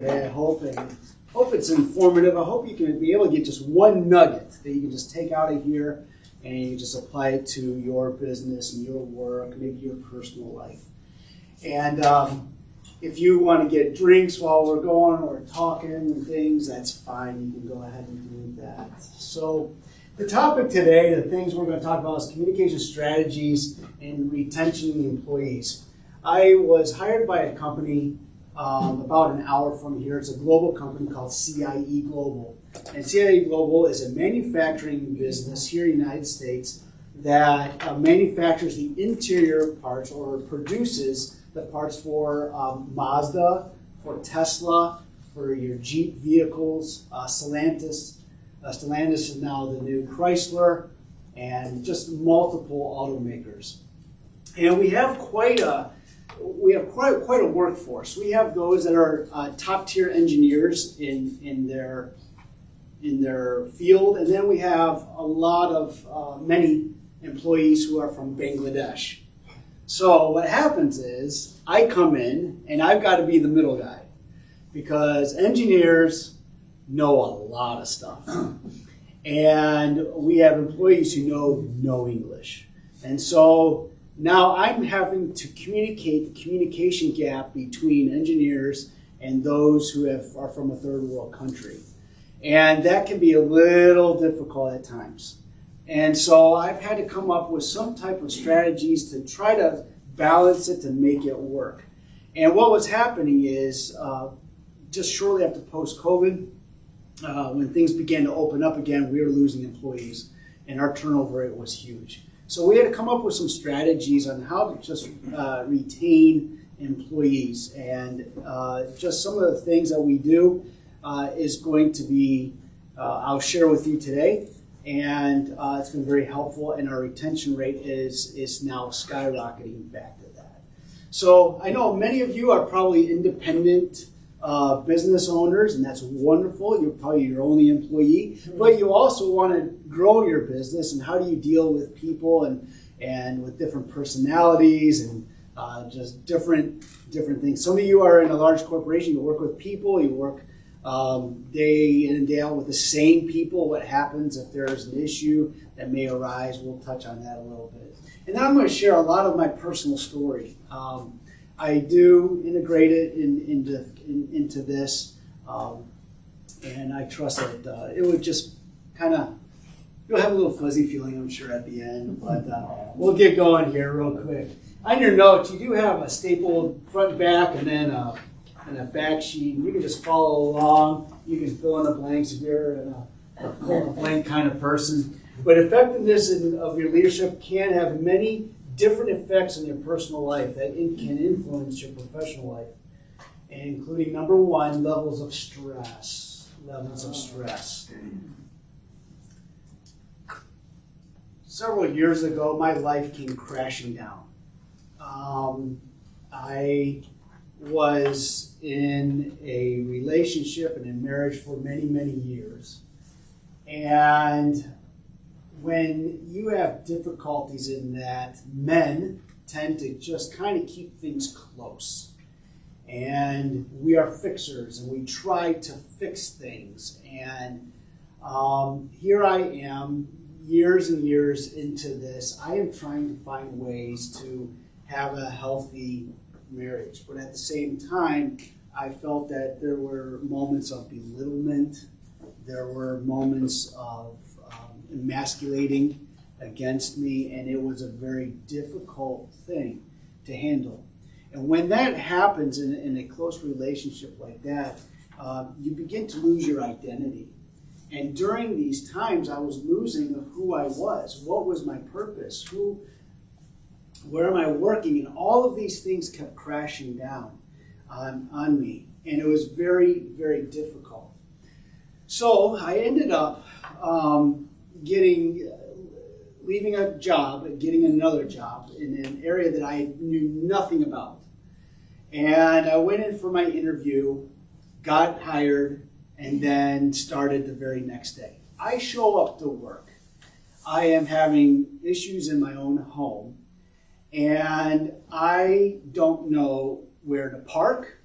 I hope it's informative. I hope you can be able to get just one nugget that you can just take out of here and you just apply it to your business and your work, maybe your personal life. And if you want to get drinks while we're going or talking and things, that's fine. You can go ahead and do that. So the topic today, the things we're going to talk about is communication strategies and retention of employees. I was hired by a company about an hour from here. It's a global company called CIE Global. And CIE Global is a manufacturing business here in the United States that manufactures the interior parts or produces the parts for Mazda, for Tesla, for your Jeep vehicles, Stellantis. Stellantis is now the new Chrysler, and just multiple automakers. And we have quite a workforce. We have those that are top tier engineers in their field, and then we have a lot of many employees who are from Bangladesh. So what happens is I come in and I've got to be the middle guy because engineers know a lot of stuff, and we have employees who know no English, and so now I'm having to communicate the communication gap between engineers and those who are from a third world country. And that can be a little difficult at times. And so I've had to come up with some type of strategies to try to balance it to make it work. And what was happening is just shortly after post-COVID, when things began to open up again, we were losing employees and our turnover rate was huge. So we had to come up with some strategies on how to just retain employees. And just some of the things that we do is going to be, I'll share with you today. And it's been very helpful, and our retention rate is now skyrocketing back to that. So I know many of you are probably independent business owners, and that's wonderful. You're probably your only employee, but you also want to grow your business, and how do you deal with people and with different personalities and just different things. Some of you are in a large corporation, you work with people, you work day in and day out with the same people. What happens if there's an issue that may arise? We'll touch on that a little bit. And then I'm going to share a lot of my personal story. I do integrate it into this, and I trust that it would just kind of, you'll have a little fuzzy feeling, I'm sure, at the end, but we'll get going here real quick. On your notes, you do have a stapled front, back, and then a back sheet. You can just follow along. You can fill in the blanks if you're a fill-in-the-blank kind of person. But effectiveness of your leadership can have many different effects in your personal life that can influence your professional life, including number one, levels of stress. Several years ago, my life came crashing down. I was in a relationship and in marriage for many, many years. And when you have difficulties in that, men tend to just kind of keep things close. And we are fixers, and we try to fix things. And here I am, years and years into this. I am trying to find ways to have a healthy marriage. But at the same time, I felt that there were moments of belittlement. There were moments of emasculating against me, and it was a very difficult thing to handle. And when that happens in a close relationship like that, you begin to lose your identity. And during these times, I was losing of who I was. What was my purpose? Where am I working? And all of these things kept crashing down on me. And it was very, very difficult. So I ended up leaving a job and getting another job in an area that I knew nothing about. And I went in for my interview, got hired, and then started the very next day. I show up to work. I am having issues in my own home, and I don't know where to park.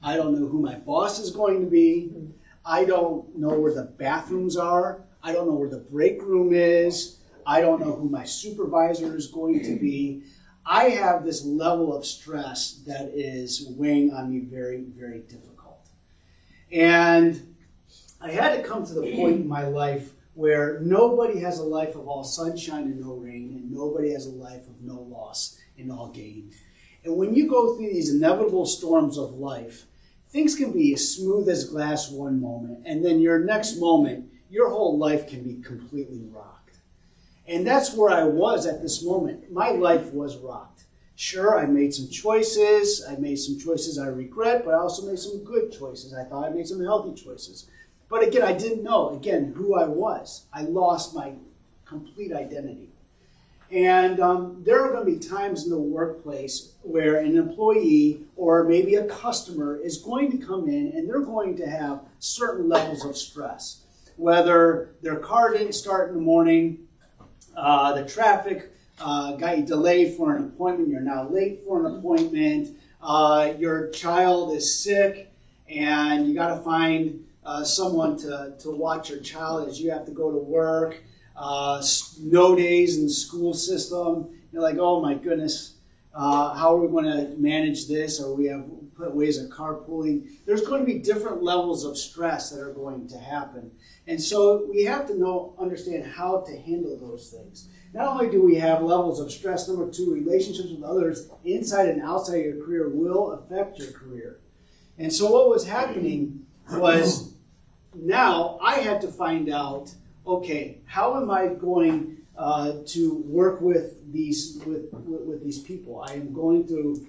I don't know who my boss is going to be. I don't know where the bathrooms are. I don't know where the break room is. I don't know who my supervisor is going to be. I have this level of stress that is weighing on me very, very difficult. And I had to come to the point in my life where nobody has a life of all sunshine and no rain, and nobody has a life of no loss and all gain. And when you go through these inevitable storms of life, things can be as smooth as glass one moment, and then your next moment, your whole life can be completely rocked. And that's where I was at this moment. My life was rocked. Sure, I made some choices. I made some choices I regret, but I also made some good choices. I thought I made some healthy choices. But again, I didn't know, again, who I was. I lost my complete identity. And there are going to be times in the workplace where an employee or maybe a customer is going to come in and they're going to have certain levels of stress. Whether their car didn't start in the morning, the traffic got you delayed for an appointment, you're now late for an appointment, your child is sick, and you got to find someone to watch your child as you have to go to work. Snow days in the school system. You're like, oh my goodness, how are we going to manage this? Or we have put ways of carpooling. There's going to be different levels of stress that are going to happen. And so we have to understand how to handle those things. Not only do we have levels of stress, number two, relationships with others inside and outside your career will affect your career. And so what was happening was now I had to find out, okay, how am I going to work with these people? I am going through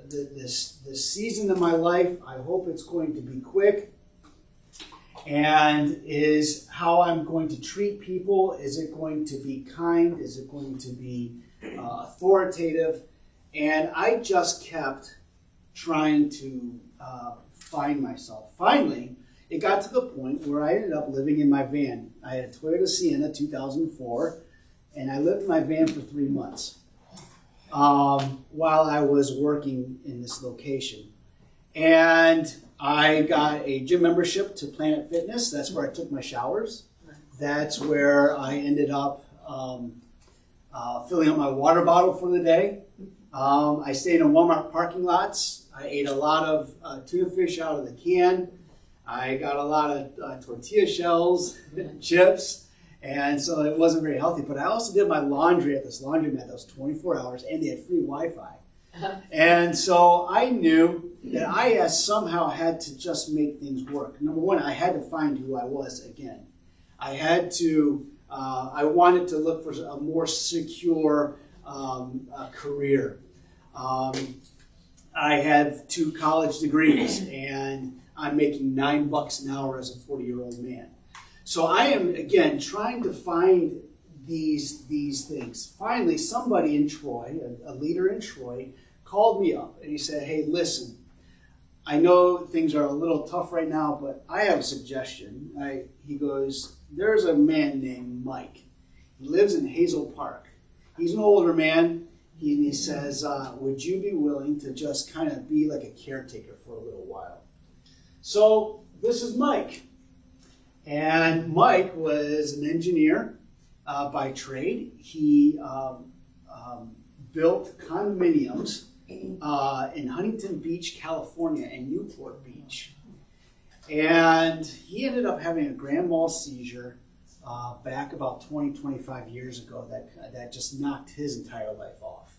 this season of my life. I hope it's going to be quick. And is how I'm going to treat people. Is it going to be kind? Is it going to be authoritative? And I just kept trying to find myself. Finally, it got to the point where I ended up living in my van. I had a Toyota Sienna 2004, and I lived in my van for 3 months while I was working in this location. And I got a gym membership to Planet Fitness. That's where I took my showers. That's where I ended up filling up my water bottle for the day. I stayed in Walmart parking lots. I ate a lot of tuna fish out of the can. I got a lot of tortilla shells, chips, and so it wasn't very healthy. But I also did my laundry at this laundromat that was 24 hours, and they had free Wi-Fi. And so I knew that I somehow had to just make things work. Number one, I had to find who I was again. I had to, I wanted to look for a more secure career. I have 2 college degrees, and I'm making $9 an hour as a 40-year-old man. So I am, again, trying to find these things. Finally, somebody in Troy, a leader in Troy, called me up, and he said, hey, listen, I know things are a little tough right now, but I have a suggestion. He goes, there's a man named Mike. He lives in Hazel Park. He's an older man. He says, would you be willing to just kind of be like a caretaker for a little while? So this is Mike. And Mike was an engineer by trade. He built condominiums in Huntington Beach, California, and Newport Beach. And he ended up having a grand mal seizure back about 25 years ago that just knocked his entire life off.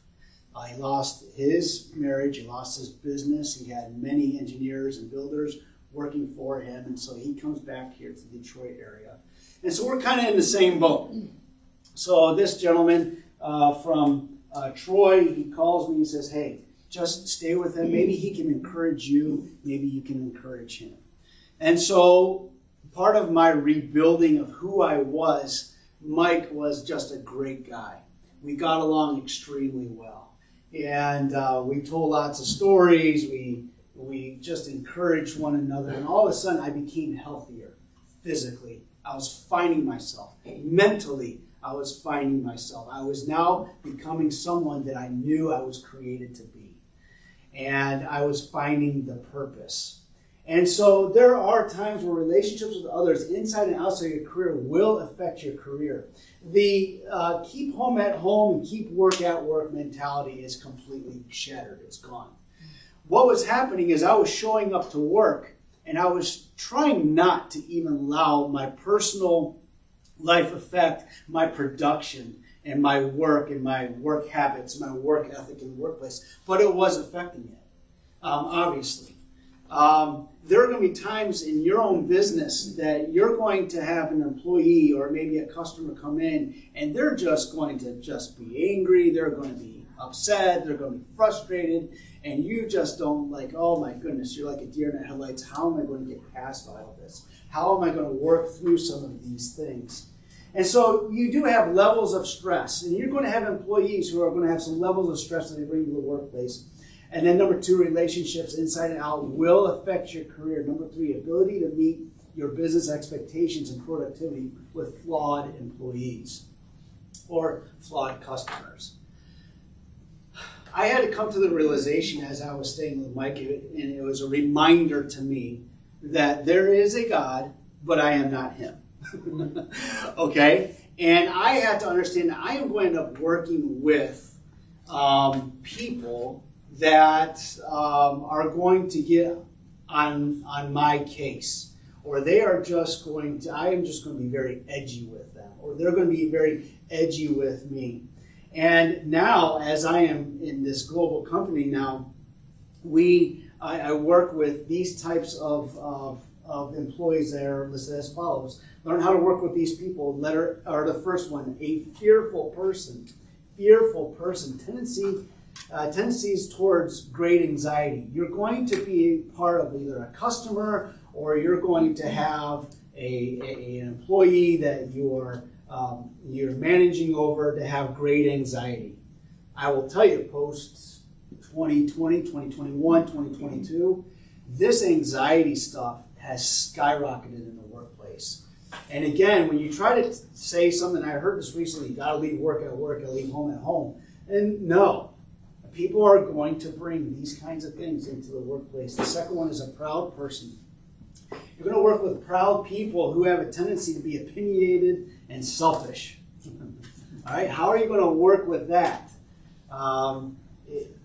He lost his marriage, he lost his business, he had many engineers and builders working for him, and so he comes back here to the Detroit area. And so we're kind of in the same boat. So this gentleman from Troy, he calls me and says, hey, just stay with him. Maybe he can encourage you. Maybe you can encourage him. And so part of my rebuilding of who I was, Mike was just a great guy. We got along extremely well. And we told lots of stories. We just encouraged one another. And all of a sudden, I became healthier physically. I was finding myself. Mentally, I was finding myself. I was now becoming someone that I knew I was created to be. And I was finding the purpose. And so there are times where relationships with others inside and outside your career will affect your career. The keep home at home and keep work at work mentality is completely shattered. It's gone. What was happening is I was showing up to work and I was trying not to even allow my personal life affect my production and my work habits, my work ethic in the workplace. But it was affecting it, obviously. There are going to be times in your own business that you're going to have an employee or maybe a customer come in and they're just going to be angry, they're going to be upset, they're going to be frustrated, and you just don't like, oh my goodness, you're like a deer in the headlights. How am I going to get past all of this? How am I going to work through some of these things? And so you do have levels of stress, and you're going to have employees who are going to have some levels of stress that they bring to the workplace. And then number 2, relationships inside and out will affect your career. Number 3, ability to meet your business expectations and productivity with flawed employees or flawed customers. I had to come to the realization as I was staying with Mike, and it was a reminder to me that there is a God, but I am not him. Okay? And I had to understand that I am going to end up working with people that are going to get on my case, or they are just going to, I am just going to be very edgy with them, or they're going to be very edgy with me. And now, as I am in this global company now, I work with these types of employees that are listed as follows. Learn how to work with these people. The first one, a fearful person. Fearful person. Tendencies towards great anxiety. You're going to be part of either a customer or you're going to have an employee that you're managing over to have great anxiety. I will tell you, post 2020, 2021, 2022, this anxiety stuff has skyrocketed in the workplace. And again, when you try to say something, I heard this recently, you got to leave work at work and leave home at home. And no, people are going to bring these kinds of things into the workplace. The second one is a proud person. You're going to work with proud people who have a tendency to be opinionated and selfish. All right, how are you going to work with that?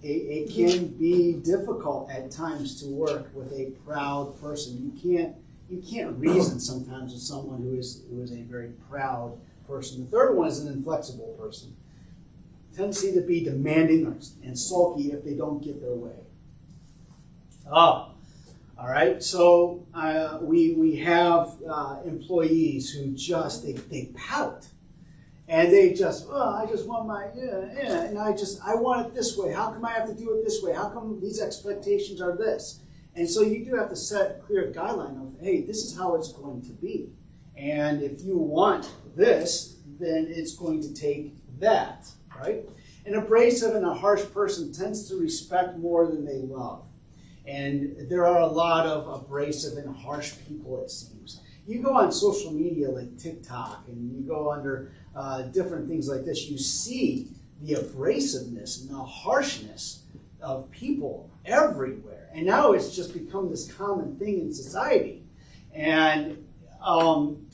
It can be difficult at times to work with a proud person. You can't reason sometimes with someone who is a very proud person. The third one is an inflexible person. Tendency to be demanding and sulky if they don't get their way. All right, so we have employees who just, they pout. And they just, I just want my, and I want it this way. How come I have to do it this way? How come these expectations are this? And so you do have to set a clear guideline of, hey, this is how it's going to be. And if you want this, then it's going to take that, right? An abrasive and a harsh person tends to respect more than they love. And there are a lot of abrasive and harsh people, it seems. You go on social media like TikTok and you go under different things like this, you see the abrasiveness and the harshness of people everywhere. And now it's just become this common thing in society. And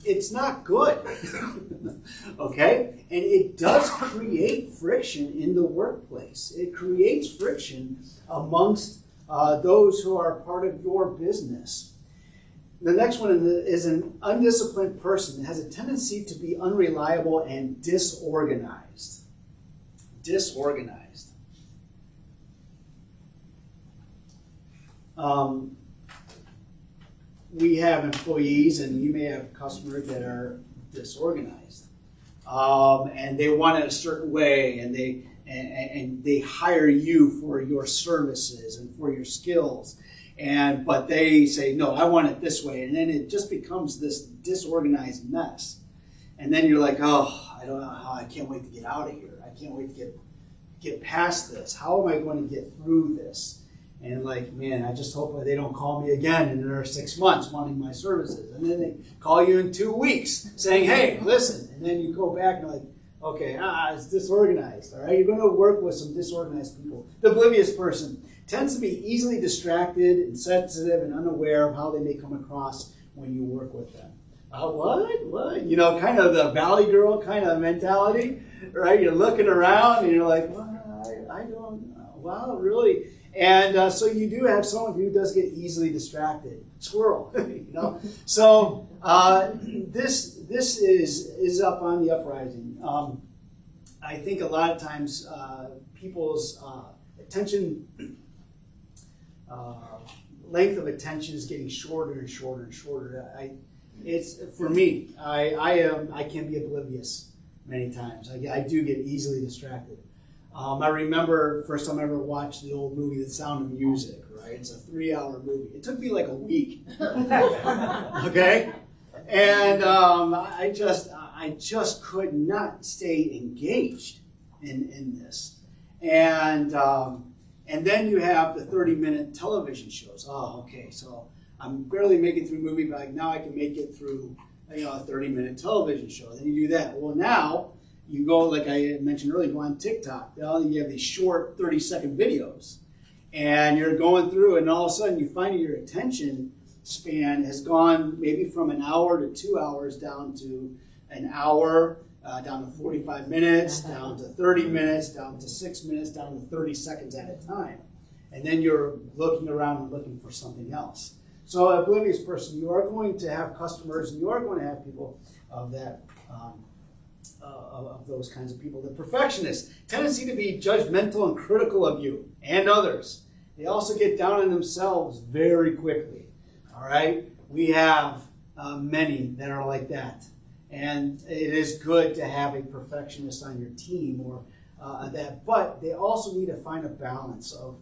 it's not good. Okay? And it does create friction in the workplace. It creates friction amongst those who are part of your business. The next one is an undisciplined person that has a tendency to be unreliable and disorganized. Disorganized. We have employees, and you may have customers that are disorganized, and they want it a certain way, and they hire you for your services and for your skills. But they say, no, I want it this way. And then it just becomes this disorganized mess. And then you're like, oh, I don't know how, I can't wait to get out of here. I can't wait to get past this. How am I going to get through this? And like, man, I just hope they don't call me again in another 6 months wanting my services. And then they call you in 2 weeks saying, hey, listen. And then you go back and like, okay, it's disorganized. All right, you're going to work with some disorganized people. The oblivious person tends to be easily distracted and sensitive and unaware of how they may come across when you work with them. What? You know, kind of the valley girl kind of mentality, right? You're looking around and you're like, well, I don't, wow, really? And so you do have someone who does get easily distracted. Squirrel, you know? So this is up on the uprising. I think a lot of times people's attention, length of attention is getting shorter and shorter and shorter. It's for me. I can be oblivious many times. I do get easily distracted. I remember first time I ever watched the old movie, The Sound of Music. Right, it's a 3-hour movie. It took me like a week. Okay, and I just could not stay engaged in this. And then you have the 30-minute television shows. Oh, okay, so I'm barely making through a movie, but now I can make it through, you know, a 30-minute television show. Then you do that. Well, now you go, like I mentioned earlier, go on TikTok. You have these short 30-second videos, and you're going through, and all of a sudden you find your attention span has gone maybe from an hour to 2 hours down to an hour, down to 45 minutes, down to 30 minutes, down to 6 minutes, down to 30 seconds at a time. And then you're looking around and looking for something else. So an oblivious person, you are going to have customers, and you are going to have people of that, of those kinds of people. The perfectionists, tendency to be judgmental and critical of you and others. They also get down on themselves very quickly. All right? We have many that are like that. And it is good to have a perfectionist on your team or that, but they also need to find a balance of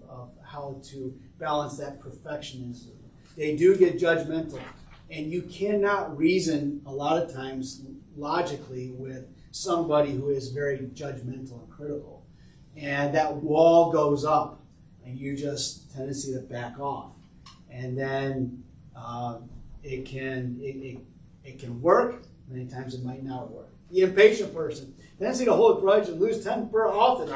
how to balance that perfectionism. They do get judgmental, and you cannot reason a lot of times logically with somebody who is very judgmental and critical. And that wall goes up, and you just tendency to back off. And then it can work. Many times it might not work. The impatient person, tendency to hold a grudge and lose temper often.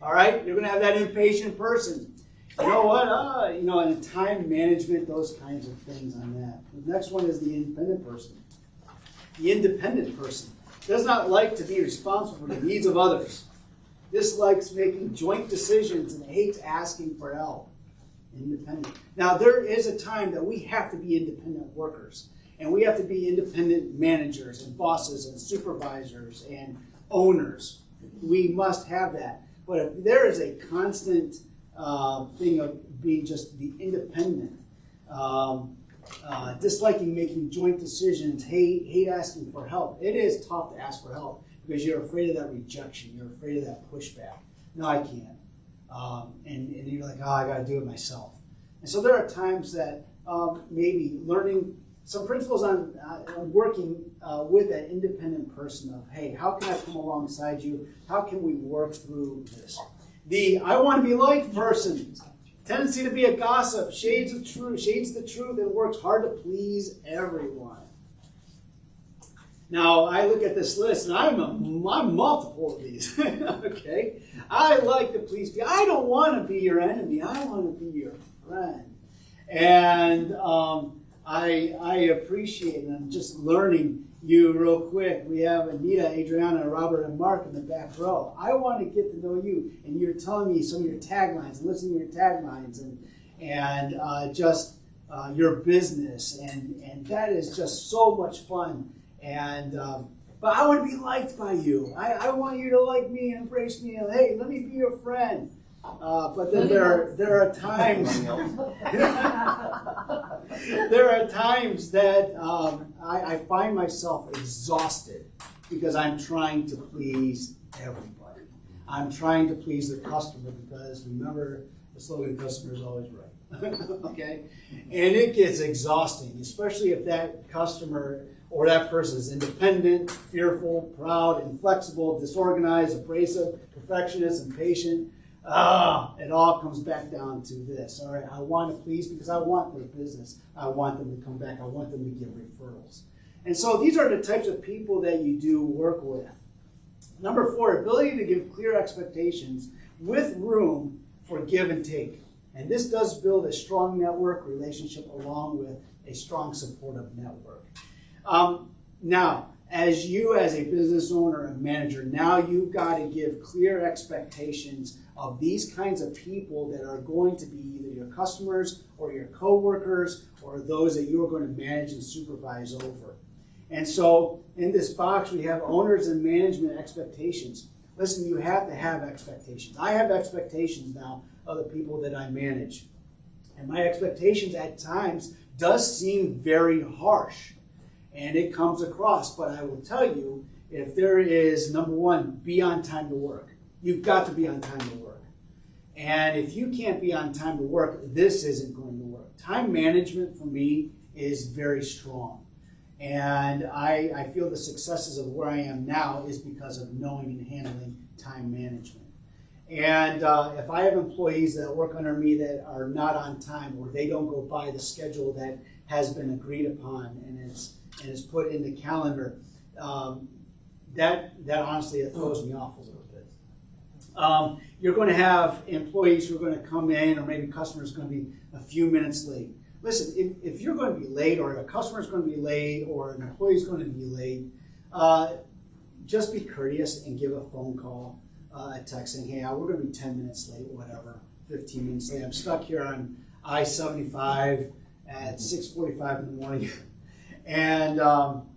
All right, you're going to have that impatient person. You know what? And time management, those kinds of things on that. The next one is the independent person. The independent person does not like to be responsible for the needs of others. Dislikes making joint decisions and hates asking for help. Independent. Now, there is a time that we have to be independent workers. And we have to be independent managers and bosses and supervisors and owners. We must have that. But if there is a constant thing of being just the independent, disliking making joint decisions, hate asking for help, it is tough to ask for help because you're afraid of that rejection. You're afraid of that pushback. No, I can't. And you're like, I got to do it myself. And so there are times that maybe learning some principles on working with that independent person of, hey, how can I come alongside you? How can we work through this? The I want to be liked person, tendency to be a gossip, shades the truth, and works hard to please everyone. Now, I look at this list, and I'm multiple of these. Okay? I like to please people. I don't want to be your enemy. I want to be your friend. And I appreciate, and I'm just learning you real quick. We have Anita, Adriana, Robert, and Mark in the back row. I want to get to know you, and you're telling me some of your taglines, and listening to your taglines, and just your business, and that is just so much fun. And but I want to be liked by you. I want you to like me and embrace me, and hey, let me be your friend. But then there are times there are times that I find myself exhausted because I'm trying to please everybody. I'm trying to please the customer because remember the slogan, customer is always right. Okay? And it gets exhausting, especially if that customer or that person is independent, fearful, proud, inflexible, disorganized, abrasive, perfectionist, impatient. It all comes back down to this. All right, I want to please because I want their business. I want them to come back. I want them to give referrals. And so these are the types of people that you do work with. Number 4, ability to give clear expectations with room for give and take. And this does build a strong network relationship along with a strong supportive network. Now, as a business owner and manager, now you've got to give clear expectations of these kinds of people that are going to be either your customers or your coworkers or those that you're going to manage and supervise over. And so in this box, we have owners and management expectations. Listen, you have to have expectations. I have expectations now of the people that I manage. And my expectations at times does seem very harsh. And it comes across, but I will tell you, if there is, number one, be on time to work. You've got to be on time to work. And if you can't be on time to work, this isn't going to work. Time management for me is very strong. And I feel the successes of where I am now is because of knowing and handling time management. And if I have employees that work under me that are not on time or they don't go by the schedule that has been agreed upon and is put in the calendar, that honestly, it throws me off a little bit. You're going to have employees who are going to come in, or maybe customers going to be a few minutes late. Listen, if you're going to be late, or a customer is going to be late, or an employee is going to be late, just be courteous and give a phone call, a text saying, hey, we're going to be 10 minutes late, whatever, 15 minutes late. I'm stuck here on I-75 at 6:45 in the morning. And, I'm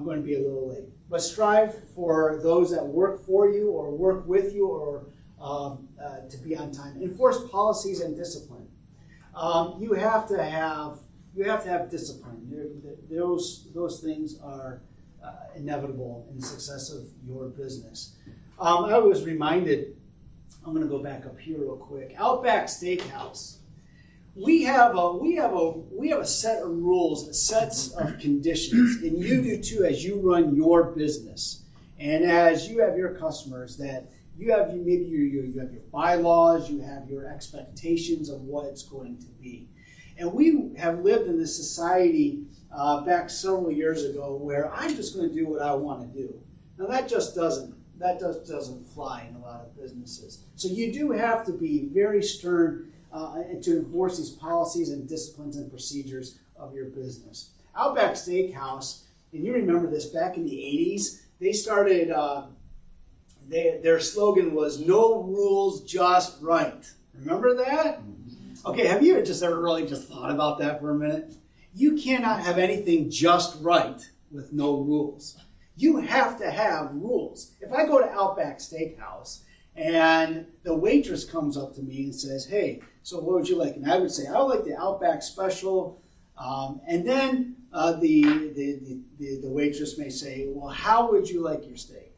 going to be a little late. But strive for those that work for you or work with you or to be on time. Enforce policies and discipline. You have to have discipline. Those things are inevitable in the success of your business. I was reminded, I'm going to go back up here real quick. Outback Steakhouse. We have a set of rules, sets of conditions, and you do too as you run your business, and as you have your customers. That you have you have your bylaws, you have your expectations of what it's going to be, and we have lived in this society back several years ago where I'm just going to do what I want to do. Now that just doesn't fly in a lot of businesses. So you do have to be very stern. And to enforce these policies and disciplines and procedures of your business. Outback Steakhouse, and you remember this, back in the 80s, they started, their slogan was, no rules, just right. Remember that? Okay, have you ever really thought about that for a minute? You cannot have anything just right with no rules. You have to have rules. If I go to Outback Steakhouse and the waitress comes up to me and says, hey, so what would you like? And I would say, I would like the Outback Special. And then the waitress may say, well, how would you like your steak?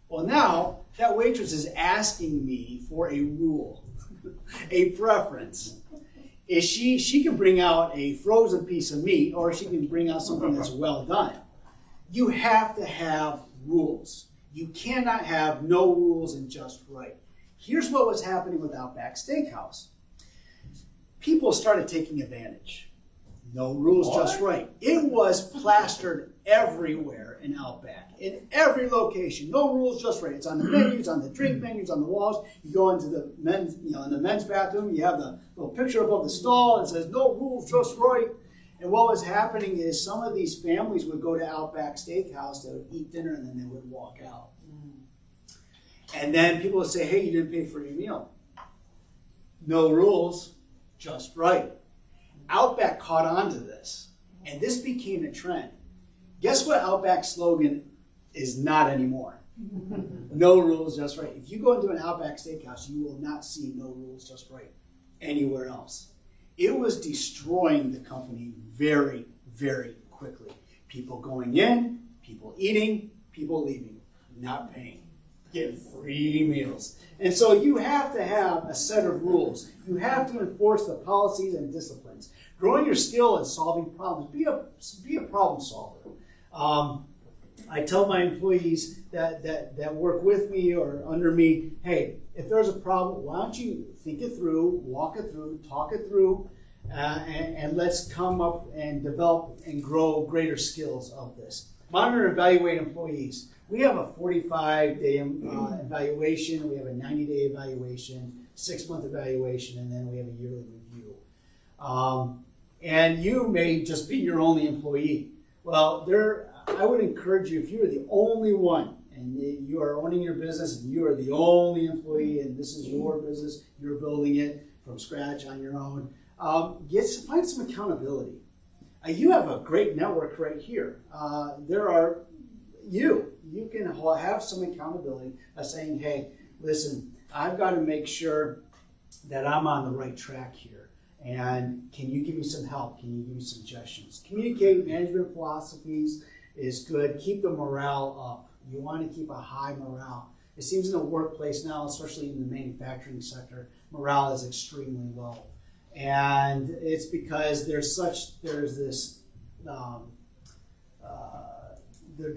Well, now that waitress is asking me for a rule, a preference. She can bring out a frozen piece of meat, or she can bring out something that's well done. You have to have rules. You cannot have no rules and just right. Here's what was happening with Outback Steakhouse. People started taking advantage. No rules, just right. It was plastered everywhere in Outback, in every location. No rules, just right. It's on the menus, on the drink menus, on the walls. You go into the men's, in the men's bathroom, you have the little picture above the stall. It says no rules, just right. And what was happening is some of these families would go to Outback Steakhouse, they would eat dinner, and then they would walk out. And then people would say, hey, you didn't pay for your meal. No rules, just right. Outback caught on to this, and this became a trend. Guess what Outback's slogan is not anymore? No rules, just right. If you go into an Outback Steakhouse, you will not see no rules, just right anywhere else. It was destroying the company very, very quickly. People going in, people eating, people leaving, not paying. Get free meals. And so you have to have a set of rules. You have to enforce the policies and disciplines. Growing your skill at solving problems. Be a problem solver. I tell my employees that work with me or under me, hey, if there's a problem, why don't you think it through, walk it through, talk it through, and let's come up and develop and grow greater skills of this. Monitor and evaluate employees. We have a 45-day evaluation. We have a 90-day evaluation. 6-month evaluation, and then we have a yearly review. And you may just be your only employee. Well, I would encourage you, if you are the only one, and you are owning your business, and you are the only employee, and this is your business, you're building it from scratch on your own, find some accountability. You have a great network right here. You can have some accountability of saying, hey, listen, I've got to make sure that I'm on the right track here. And can you give me some help? Can you give me suggestions? Communicate management philosophies is good. Keep the morale up. You want to keep a high morale. It seems in the workplace now, especially in the manufacturing sector, morale is extremely low. And it's because the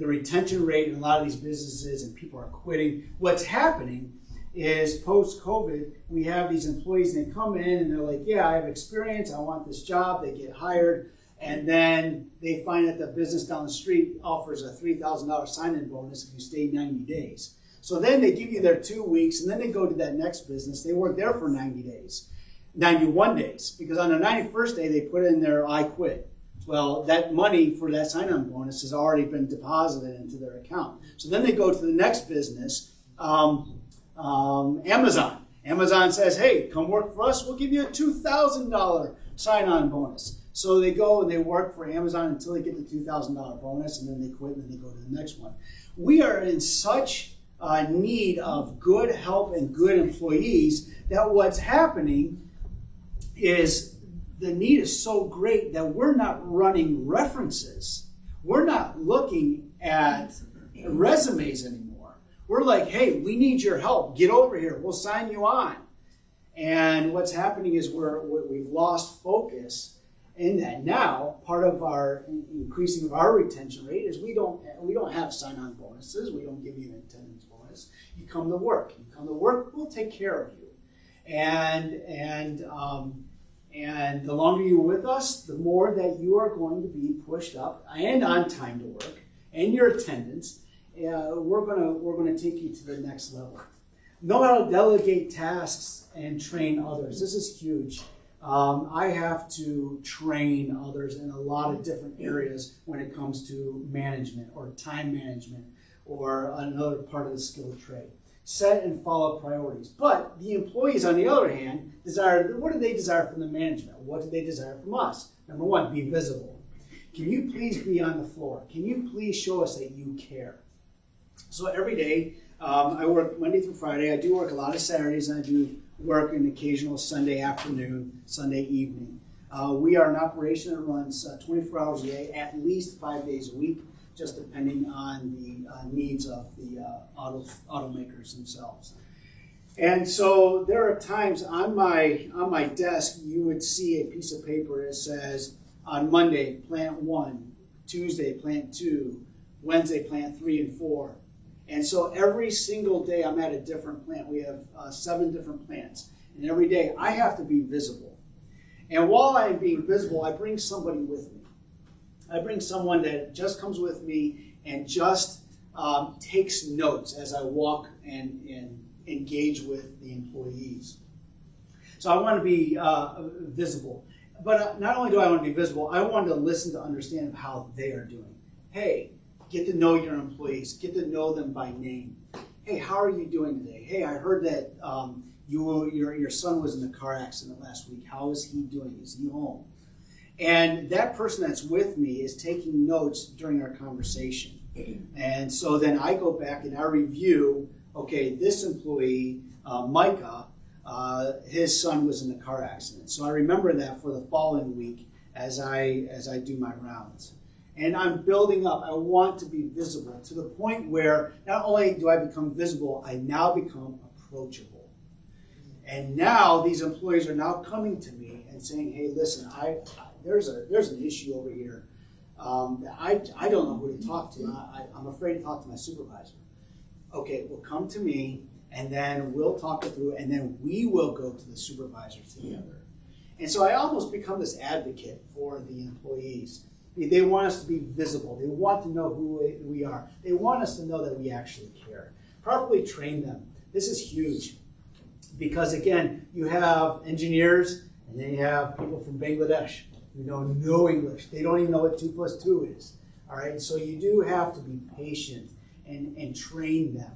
retention rate in a lot of these businesses, and people are quitting. What's happening is post-COVID, we have these employees, and they come in and they're like, yeah, I have experience, I want this job, they get hired, and then they find that the business down the street offers a $3,000 sign-in bonus if you stay 90 days. So then they give you their 2 weeks, and then they go to that next business, they work there for 91 days, because on the 91st day, they put in their I quit. Well, that money for that sign-on bonus has already been deposited into their account. So then they go to the next business, Amazon. Amazon says, hey, come work for us. We'll give you a $2,000 sign-on bonus. So they go and they work for Amazon until they get the $2,000 bonus, and then they quit, and then they go to the next one. We are in such need of good help and good employees that what's happening is the need is so great that we're not running references. We're not looking at resumes anymore. We're like, hey, we need your help. Get over here. We'll sign you on. And what's happening is we've lost focus in that. Now, part of our increasing of our retention rate is we don't have sign-on bonuses. We don't give you an attendance bonus. You come to work. You come to work, we'll take care of you. And the longer you're with us, the more that you are going to be pushed up and on time to work, and your attendance. We're gonna take you to the next level. Know how to delegate tasks and train others. This is huge. I have to train others in a lot of different areas when it comes to management or time management or another part of the skilled trade. Set and follow priorities. But the employees, on the other hand, what do they desire from the management? What do they desire from us? Number one, be visible. Can you please be on the floor? Can you please show us that you care? So every day, I work Monday through Friday. I do work a lot of Saturdays, and I do work an occasional Sunday afternoon, Sunday evening. We are an operation that runs 24 hours a day, at least 5 days a week, just depending on the needs of the automakers themselves. And so there are times on my desk you would see a piece of paper that says on Monday, plant 1, Tuesday, plant 2, Wednesday, plant 3 and 4. And so every single day I'm at a different plant. We have 7 different plants. And every day I have to be visible. And while I'm being visible, I bring somebody with me. I bring someone that just comes with me and just takes notes as I walk and engage with the employees. So I want to be visible. But not only do I want to be visible, I want to listen to understand how they are doing. Hey, get to know your employees. Get to know them by name. Hey, how are you doing today? Hey, I heard that your son was in a car accident last week. How is he doing? Is he home? And that person that's with me is taking notes during our conversation. And so then I go back and I review, okay, this employee, Micah, his son was in a car accident. So I remember that for the following week as I do my rounds. And I'm building up. I want to be visible to the point where not only do I become visible, I now become approachable. And now these employees are now coming to me and saying, hey, listen, there's an issue over here. I don't know who to talk to. I'm afraid to talk to my supervisor. Okay, well, come to me, and then we'll talk it through, and then we will go to the supervisor together. And so I almost become this advocate for the employees. They want us to be visible. They want to know who we are. They want us to know that we actually care. Properly train them. This is huge. Because again, you have engineers and then you have people from Bangladesh who don't know English. They don't even know what 2 plus 2 is. All right, so you do have to be patient and train them.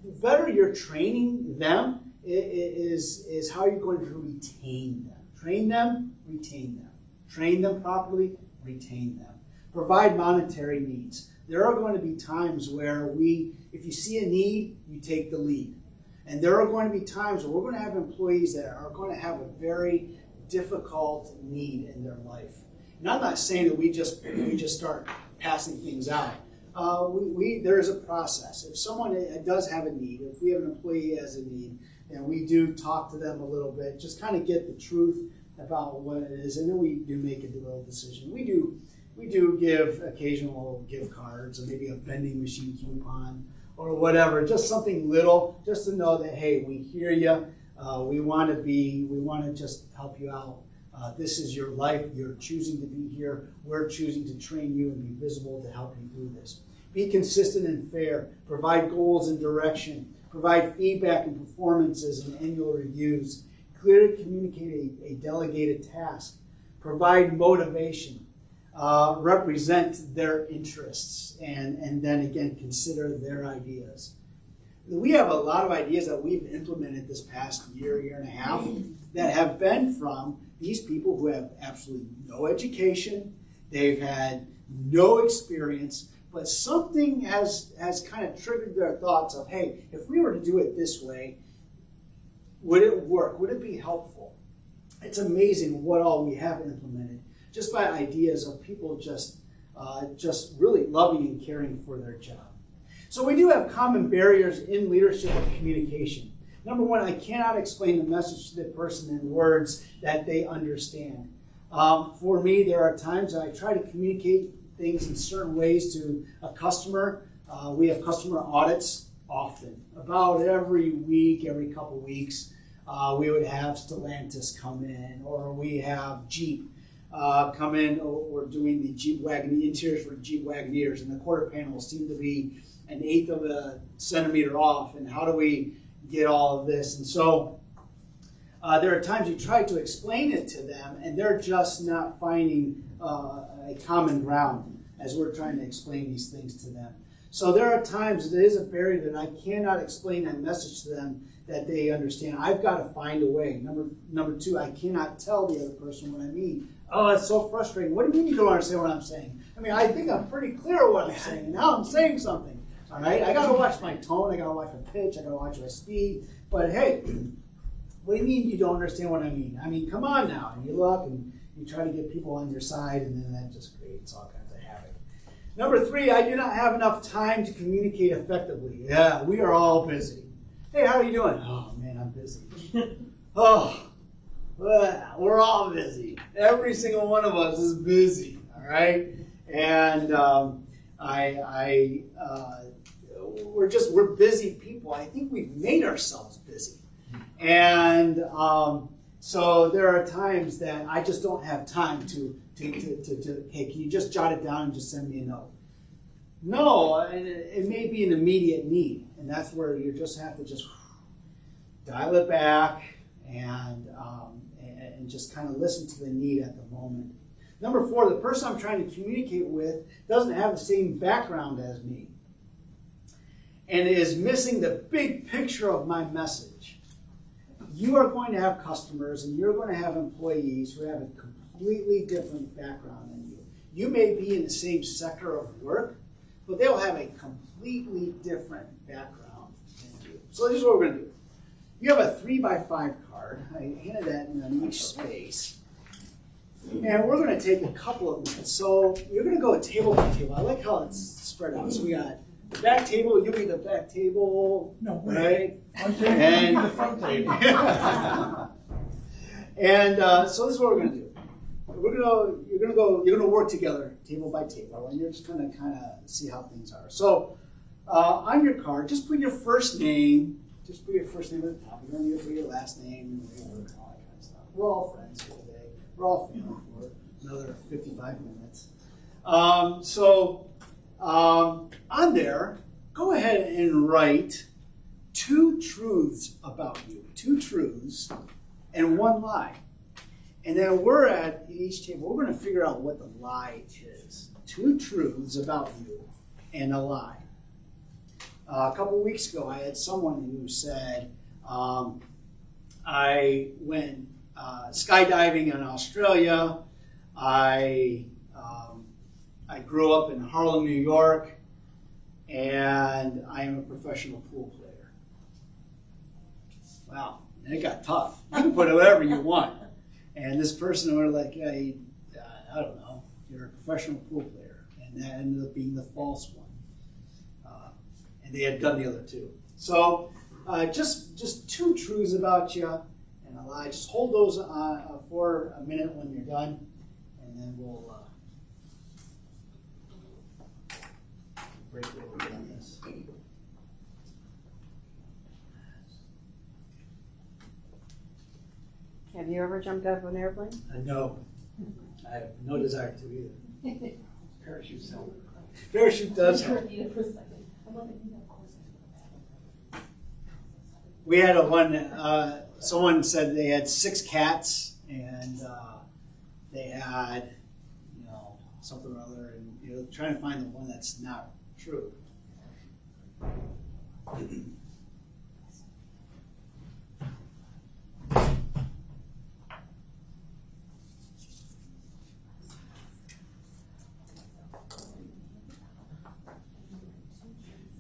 The better you're training them is how you're going to retain them. Train them, retain them. Train them properly, retain them. Provide monetary needs. There are going to be times where if you see a need, you take the lead. And there are going to be times where we're going to have employees that are going to have a very difficult need in their life. And I'm not saying that we just start passing things out. There is a process. If someone does have a need, if we have an employee has a need, then we do talk to them a little bit, just kind of get the truth about what it is, and then we do make a little decision. We do give occasional gift cards or maybe a vending machine coupon or whatever, just something little, just to know that, hey, we hear you. We want to just help you out. This is your life. You're choosing to be here. We're choosing to train you and be visible to help you through this. Be consistent and fair. Provide goals and direction. Provide feedback and performances and annual reviews. Clearly communicate a delegated task. Provide motivation. Represent their interests. And then again, consider their ideas. We have a lot of ideas that we've implemented this past year and a half that have been from these people who have absolutely no education, they've had no experience, but something has kind of triggered their thoughts of, hey, if we were to do it this way, would it work? Would it be helpful? It's amazing what all we have implemented just by ideas of people just really loving and caring for their job. So we do have common barriers in leadership and communication. Number one, I cannot explain the message to the person in words that they understand. For me, there are times that I try to communicate things in certain ways to a customer. We have customer audits often. About every week, every couple weeks, we would have Stellantis come in, or we have Jeep come in. We're doing the Jeep Wagon, the interiors for Jeep Wagoneers, and the quarter panels seem to be 1/8 of a centimeter off, and how do we get all of this? And so there are times you try to explain it to them, and they're just not finding a common ground as we're trying to explain these things to them. So there are times there is a barrier that I cannot explain that message to them that they understand. I've got to find a way. Number two, I cannot tell the other person what I mean. Oh, it's so frustrating. What do you mean you don't understand what I'm saying? I mean, I think I'm pretty clear what I'm saying, and now I'm saying something. All right, I got to watch my tone, I got to watch my pitch, I got to watch my speed. But hey, what do you mean you don't understand what I mean? I mean, come on now. And you look and you try to get people on your side, and then that just creates all kinds of havoc. Number three, I do not have enough time to communicate effectively. Yeah, we are all busy. Hey, how are you doing? Oh, man, I'm busy. Oh, well, we're all busy. Every single one of us is busy, all right? And we're busy people. I think we've made ourselves busy. And so there are times that I just don't have time to hey, can you just jot it down and just send me a note? No, and it may be an immediate need, and that's where you just have to just dial it back and just kind of listen to the need at the moment. Number four, the person I'm trying to communicate with doesn't have the same background as me and is missing the big picture of my message. You are going to have customers and you're going to have employees who have a completely different background than you. You may be in the same sector of work, but they'll have a completely different background than you. So this is what we're going to do. You have a 3x5 card. I handed that in each space. And we're going to take a couple of minutes. So you're going to go table by table. I like how it's spread out. So we got the back table. You'll be the back table. No, right? And the front table. And so this is what we're going to do. You're going to work together table by table, and you're just going to kind of see how things are. So on your card, just put your first name. Just put your first name at the top. You don't need to put your last name and where you work and all that kind of stuff. We're all friends here today. We're all family for another 55 minutes. On there, go ahead and write 2 truths about you, 2 truths and 1 lie. And then we're at each table, we're going to figure out what the lie is. 2 truths about you and a lie. A couple weeks ago, I had someone who said, I went skydiving in Australia. I grew up in Harlem, New York, and I am a professional pool player. Wow, it got tough. You can put whatever you want. And this person were like, I don't know, you're a professional pool player. And that ended up being the false one. And they had done the other 2. So just 2 truths about you and a lie. Just hold those for a minute when you're done, and then we'll break it over on this. Have you ever jumped out of an airplane? No, I have no desire to either. Parachute sound. Parachute does help. We had someone said they had 6 cats, and they had, something or other, and trying to find the one that's not true.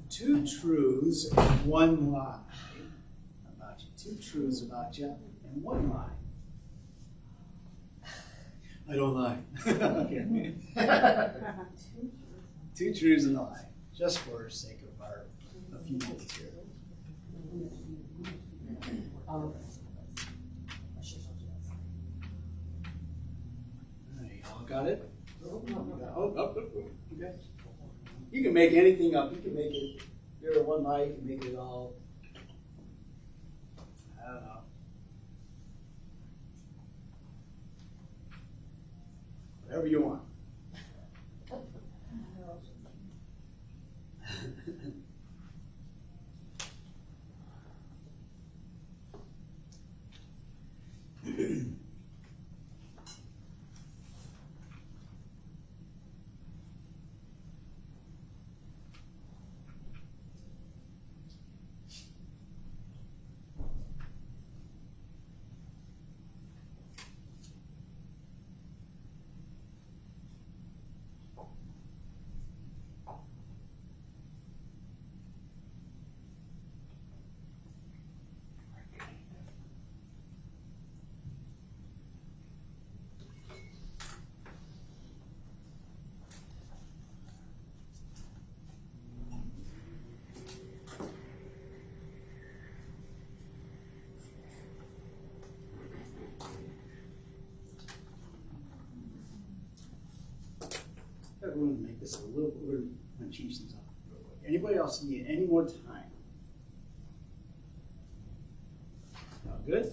Two truths and 1 lie about you. 2 truths about you and 1 lie. I don't lie. Okay. 2 truths and a lie, just for sake of a few minutes here. All right, y'all got it? Okay. You can make anything up. You can make it. You're a 1 lie. You can make it all. I don't know. Whatever you want. We're going to make this a little, we're going to change things up real quick. Anybody else need any more time? All good?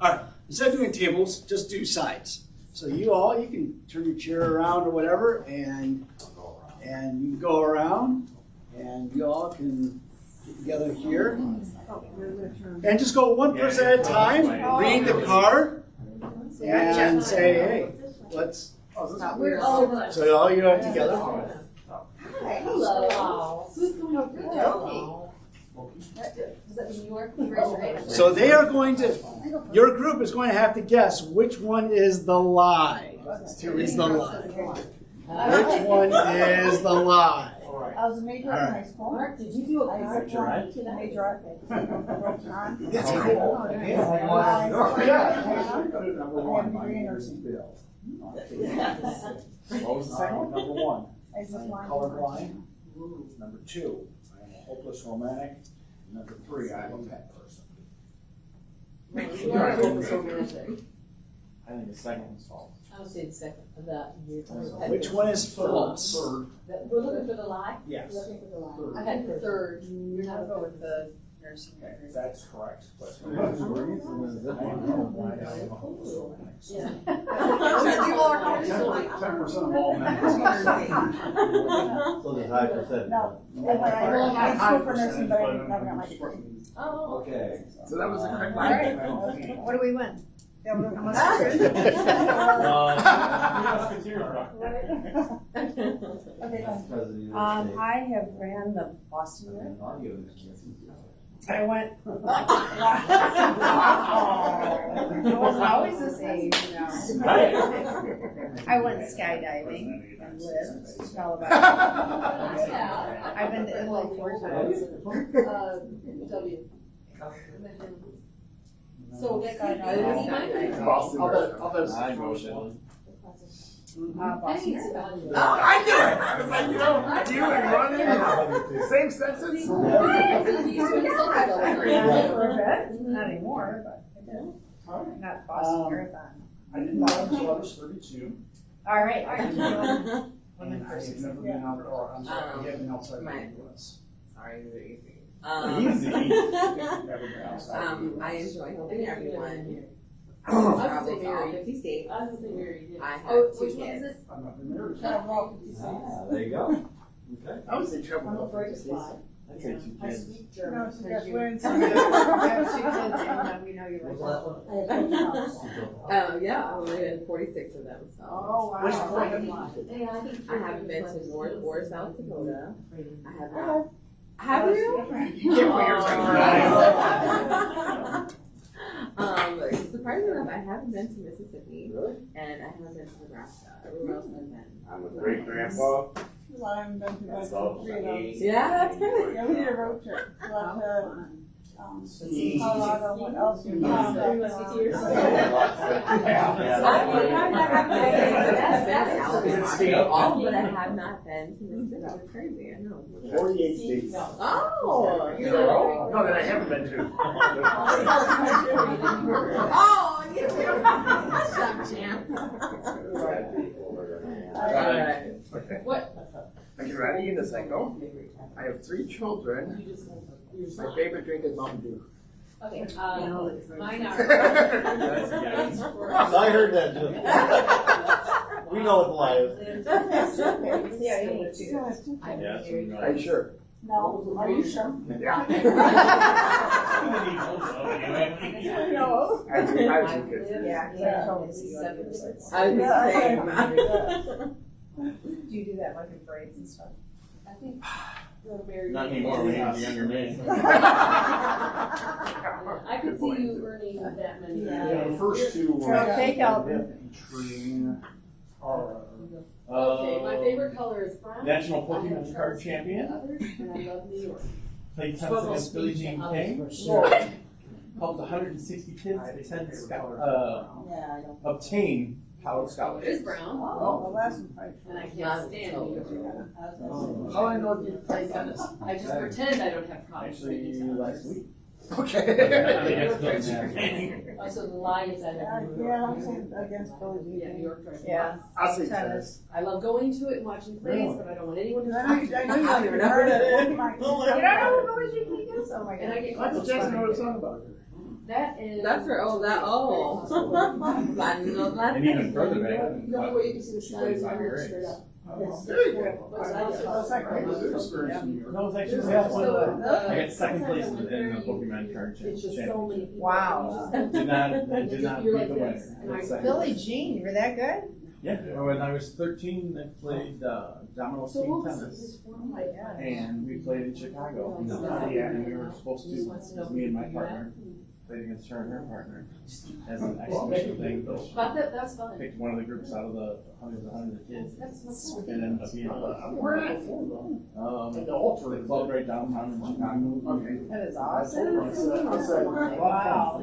All right, instead of doing tables, just do sides. So you can turn your chair around or whatever, and you can go around, and you all can get together here. And just go 1 person at a time, read the card, and say, hey, let's... So all you are together. Hi. Hello. Who's going over? Does that mean you are? So they are going to, your group is going to have to guess which one is the lie. Is the lie. Which one is the lie? I was a major in high school. Mark, did you do a major? That's cool. I have a degree in nursing. What was the second one? Number 1. Is this one? Colorblind. Number 2, I am a hopeless romantic. Number 3, I am a pet person. You are a hopeless romantic. I think the second one's false. I would say the second of that. Which one is false? Third. We're looking for the lie? Yes. Looking for the lie. I had the third. You're not going with the nursing. Okay, that's correct. But I Yeah. don't know why I am a hopeless romantic. So- People are coming to like, 10% of all men. So there's high percentage. No. I went to school for nursing, but I never got my degree. oh. Okay. So that was a quick All right. What do we win? Yeah, we're gonna- Okay, fine. I have ran the Boston Marathon. I went. I wasn't always this age, you know. I went skydiving and lived. Tell about it. Yeah. I've been to Italy 4 times. W. So that could be. Boston Marathon. I go with Italy. Boston. I knew it! I was like, you know, you and running, same sentence. Yeah, for a bit. Not anymore, but I did. Not Boston Marathon. I didn't know until I was 32. All right. And I have never been outdoor, I'm sorry, I haven't been outside the US. Sorry, they're easy. Easy. Never been outside the I US. enjoy helping everyone. I was Travel gonna say to all married. 50 states. I was gonna say married, yeah. I have Oh, 2 which one is kids. it? I've not been married. There you go. Okay. I would say travel. I'm afraid to fly. I'd say 2 I kids. speak No, German. she got twins. I have 2 kids and we know you like that. Oh, yeah, I had 46 of them, so. Oh, Which wow. one? Yeah, I think. I haven't been to North or South Dakota. I have not. Have you? You can't put yours on Surprisingly enough, I haven't been to Mississippi. Really? And I haven't been to Nebraska. Everywhere else I've been. I'm a great grandpa. Well, I haven't been to That's like all. 3 of those. Yeah, that's good. Yeah, we did a road trip. We went to, Colorado, what else? You must be tears. That's Alabama. All, but I have not been to Mississippi. It's crazy, I know. 48 states. Oh, No, that I haven't been to. Oh, you too. Shut champ. Alright. What? Okay, ready? In a second. I have 3 children. My favorite drink is Mountain Dew. Okay, mine are. I heard that too. We know what the lie is. Yeah, you need to. Are you sure? No, are you sure? Yeah. No. I have 2 kids. Yeah, Yeah. I was Yeah, saying. Do you do that like in braids and stuff? I think we're married. Not anymore, we have a younger man. I could see you earning that many. Yeah, the first 2 were. Okay, Calvin. Train, or, Okay, my favorite color is brown. National I Pokemon have card trouble champion. with others, and I love New York. Played tennis against Billie Jean King. Helped 160 kids attend Yeah, I don't. obtain college It is scholarships. brown, Oh, well, that's right. and I can't stand New York. How I know you play tennis? I just pretend I don't have problems. Actually, last week. Okay. Oh, so the lie is I Yeah, have New yeah, York. I'm saying against Billy Jean. Yeah, New York. Right. Yeah. I'll say Tennis. tennis. I love going to it and watching plays, but I don't want anyone to I talk to me. know you I don't even know who that is. You don't know who Billy Jean is? Oh my And I God. get Michael Jackson know what it's all about. that is. That's her, oh. I know that. And even further back. The only way you can see the stars is when you're straight up. Very good. What's that? That's like I was experienced in New York. No, it's actually So, yeah, one of the, I the- got second place in the Pokemon card It's just so championship. many people. Wow. Did not beat You're the like winner. this, and I But second Billie place. Jean, you were that good? Yeah, when I was 13, I played domino So team what was tennis. this form like? And we played in Chicago. No. Yeah, and we were supposed to, me and my partner, played against her and her partner as an exhibition thing. But that's fun. Picked one of the groups out of the hundreds of kids. That's And ended up being Where are you from? the club right downtown in Chicago. Okay. That is awesome. Wow.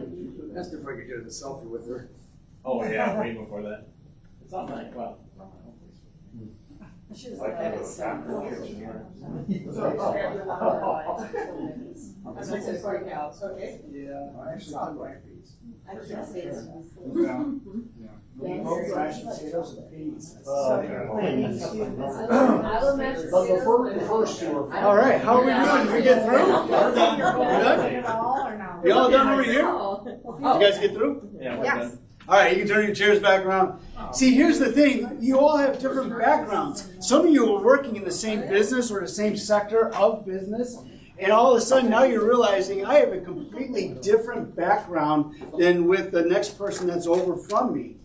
That's before you do the selfie with her. Oh yeah, way before that. It's not like well. I should have said that at some point. I'm not so sorry, Cal. Yeah, I actually did like these. I should say it's. Yeah. Both mashed potatoes and peas. But the first two are. All right, how are we doing? Did we get through? We're done. You all done over here? Oh. You guys get through? Yeah, we're Yes. done. All right, you can turn your chairs back around. See, here's the thing. You all have different backgrounds. Some of you are working in the same business or the same sector of business. And all of a sudden, now you're realizing I have a completely different background than with the next person that's over from me.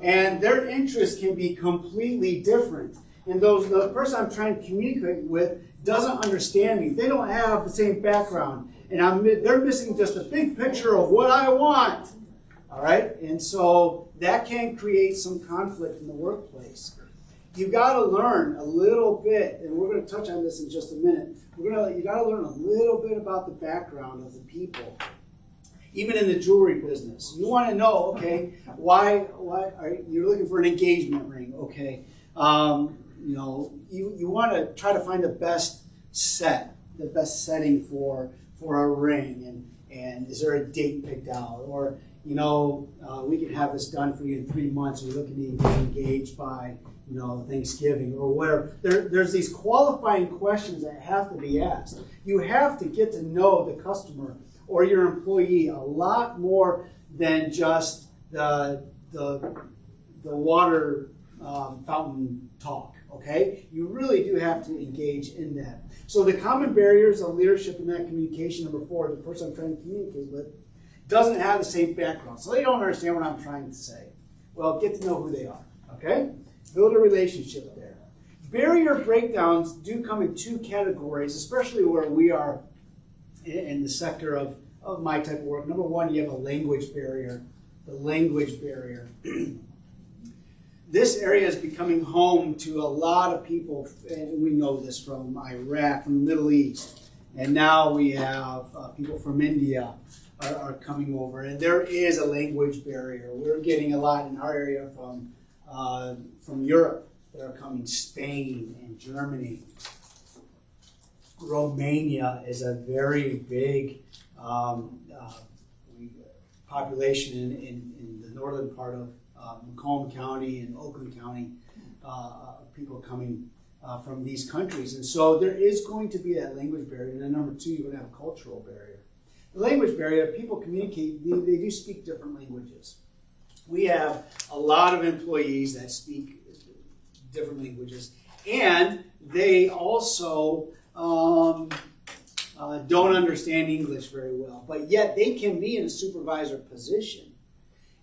And their interests can be completely different. And the person I'm trying to communicate with doesn't understand me. They don't have the same background. And they're missing just a big picture of what I want. All right? And so that can create some conflict in the workplace. You've got to learn a little bit, and we're going to touch on this in just a minute. You got to learn a little bit about the background of the people, even in the jewelry business. You want to know, okay, why are you're looking for an engagement ring? Okay, you want to try to find the best setting for a ring, and is there a date picked out, or we can have this done for you in 3 months. You're looking to get engaged by Thanksgiving or whatever. There's these qualifying questions that have to be asked. You have to get to know the customer or your employee a lot more than just the water fountain talk, okay? You really do have to engage in that. So the common barriers of leadership in that communication, number 4, the person I'm trying to communicate with doesn't have the same background. So they don't understand what I'm trying to say. Well, get to know who they are, okay? Build a relationship there. Barrier breakdowns do come in 2 categories, especially where we are in the sector of my type of work. Number 1, you have a language barrier. The language barrier. This area is becoming home to a lot of people, and we know this from Iraq, from the Middle East. And now we have people from India are coming over, and there is a language barrier. We're getting a lot in our area from Europe that are coming, Spain and Germany. Romania is a very big population in the northern part of Macomb County and Oakland County, people coming from these countries. And so there is going to be that language barrier. And then number 2, you're going to have a cultural barrier. The language barrier, people communicate, they do speak different languages. We have a lot of employees that speak different languages, and they also don't understand English very well, but yet they can be in a supervisor position.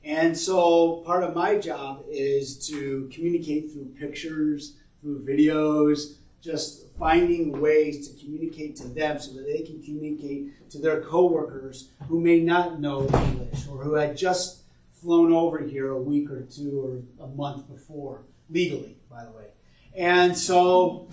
And so part of my job is to communicate through pictures, through videos, just finding ways to communicate to them so that they can communicate to their coworkers who may not know English or who had just flown over here a week or 2 or a month before, legally, by the way. And so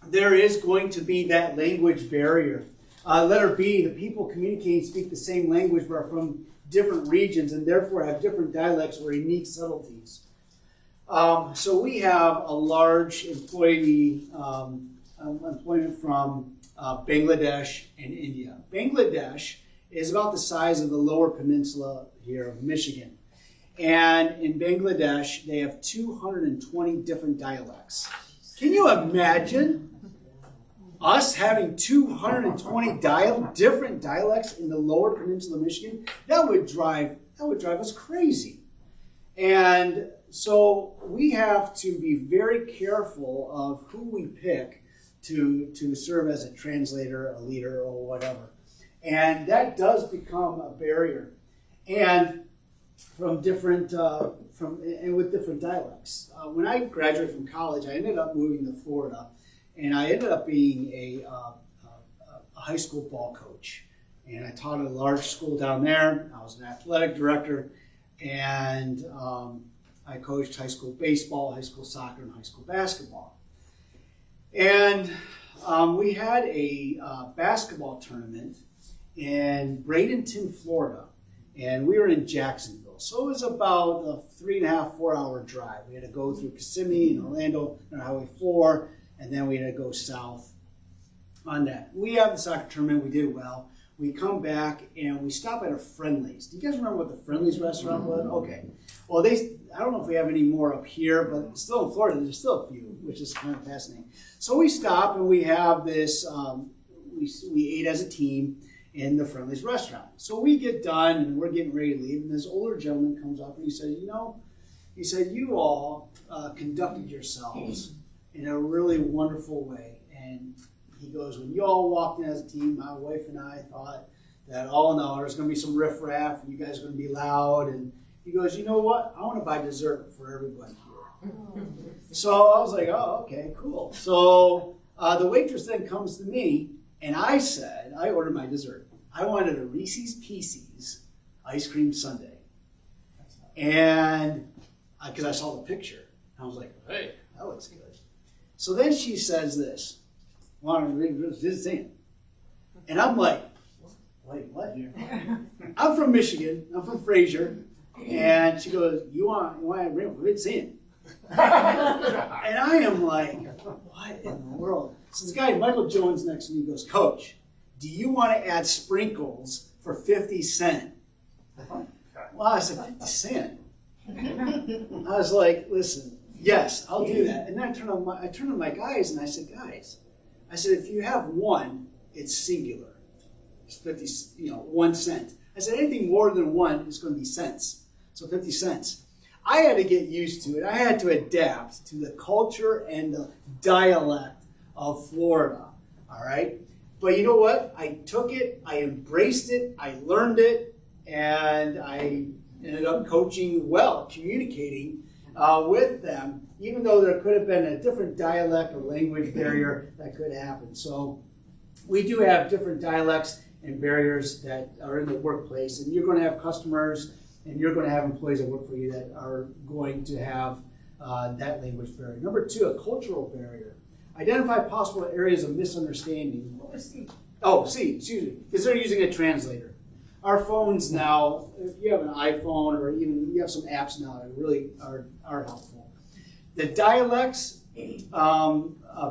there is going to be that language barrier. Letter B, the people communicate and speak the same language but are from different regions and therefore have different dialects or unique subtleties. So we have a large employment from Bangladesh and India. Bangladesh is about the size of the lower peninsula here of Michigan. And in Bangladesh, they have 220 different dialects. Can you imagine us having 220 different dialects in the lower peninsula of Michigan? That would drive us crazy. And so we have to be very careful of who we pick to serve as a translator, a leader, or whatever. And that does become a barrier. And with different dialects. When I graduated from college, I ended up moving to Florida, and I ended up being a high school ball coach. And I taught at a large school down there. I was an athletic director, and I coached high school baseball, high school soccer, and high school basketball. And we had a basketball tournament in Bradenton, Florida, and we were in Jacksonville. So it was about a 3.5, 4-hour drive. We had to go through Kissimmee and Orlando on Highway 4, and then we had to go south on that. We had the soccer tournament. We did well. we come back and we stop at a Friendly's. Do you guys remember what the Friendly's restaurant was? Okay. Well, I don't know if we have any more up here, but still in Florida, there's still a few, which is kind of fascinating. So we stop and we have this, we ate as a team in the Friendly's restaurant. So we get done and we're getting ready to leave, and this older gentleman comes up and he says, he said, you all conducted yourselves in a really wonderful way. And he goes, when you all walked in as a team, my wife and I thought that, oh no, there's going to be some riffraff and you guys are going to be loud. And he goes, you know what? I want to buy dessert for everybody here. So I was like, oh, okay, cool. So the waitress then comes to me and I ordered my dessert. I wanted a Reese's Pieces ice cream sundae. And because I saw the picture, I was like, hey, that looks good. So then she says this, and I'm like, wait, what? I'm from Michigan, I'm from Fraser, and she goes, you want a red sand? And I am like, what in the world? So this guy, Michael Jones, next to me goes, Coach, do you want to add sprinkles for 50 cents? Well, I said, 50 cents? I was like, listen, yes, I'll do that. And then I turned on my guys and I said, guys, if you have one, it's singular. It's 50, 1 cent. I said, anything more than one is going to be cents. So 50 cents. I had to get used to it. I had to adapt to the culture and the dialect of Florida. All right. But you know what? I took it, I embraced it, I learned it, and I ended up coaching well, communicating with them, even though there could have been a different dialect or language barrier that could happen. So we do have different dialects and barriers that are in the workplace, and you're going to have customers and you're going to have employees that work for you that are going to have that language barrier. Number 2, a cultural barrier. Identify possible areas of misunderstanding. What was C? Oh, C, excuse me, because they're using a translator. Our phones now, if you have an iPhone or even you have some apps now that really are helpful. The dialects,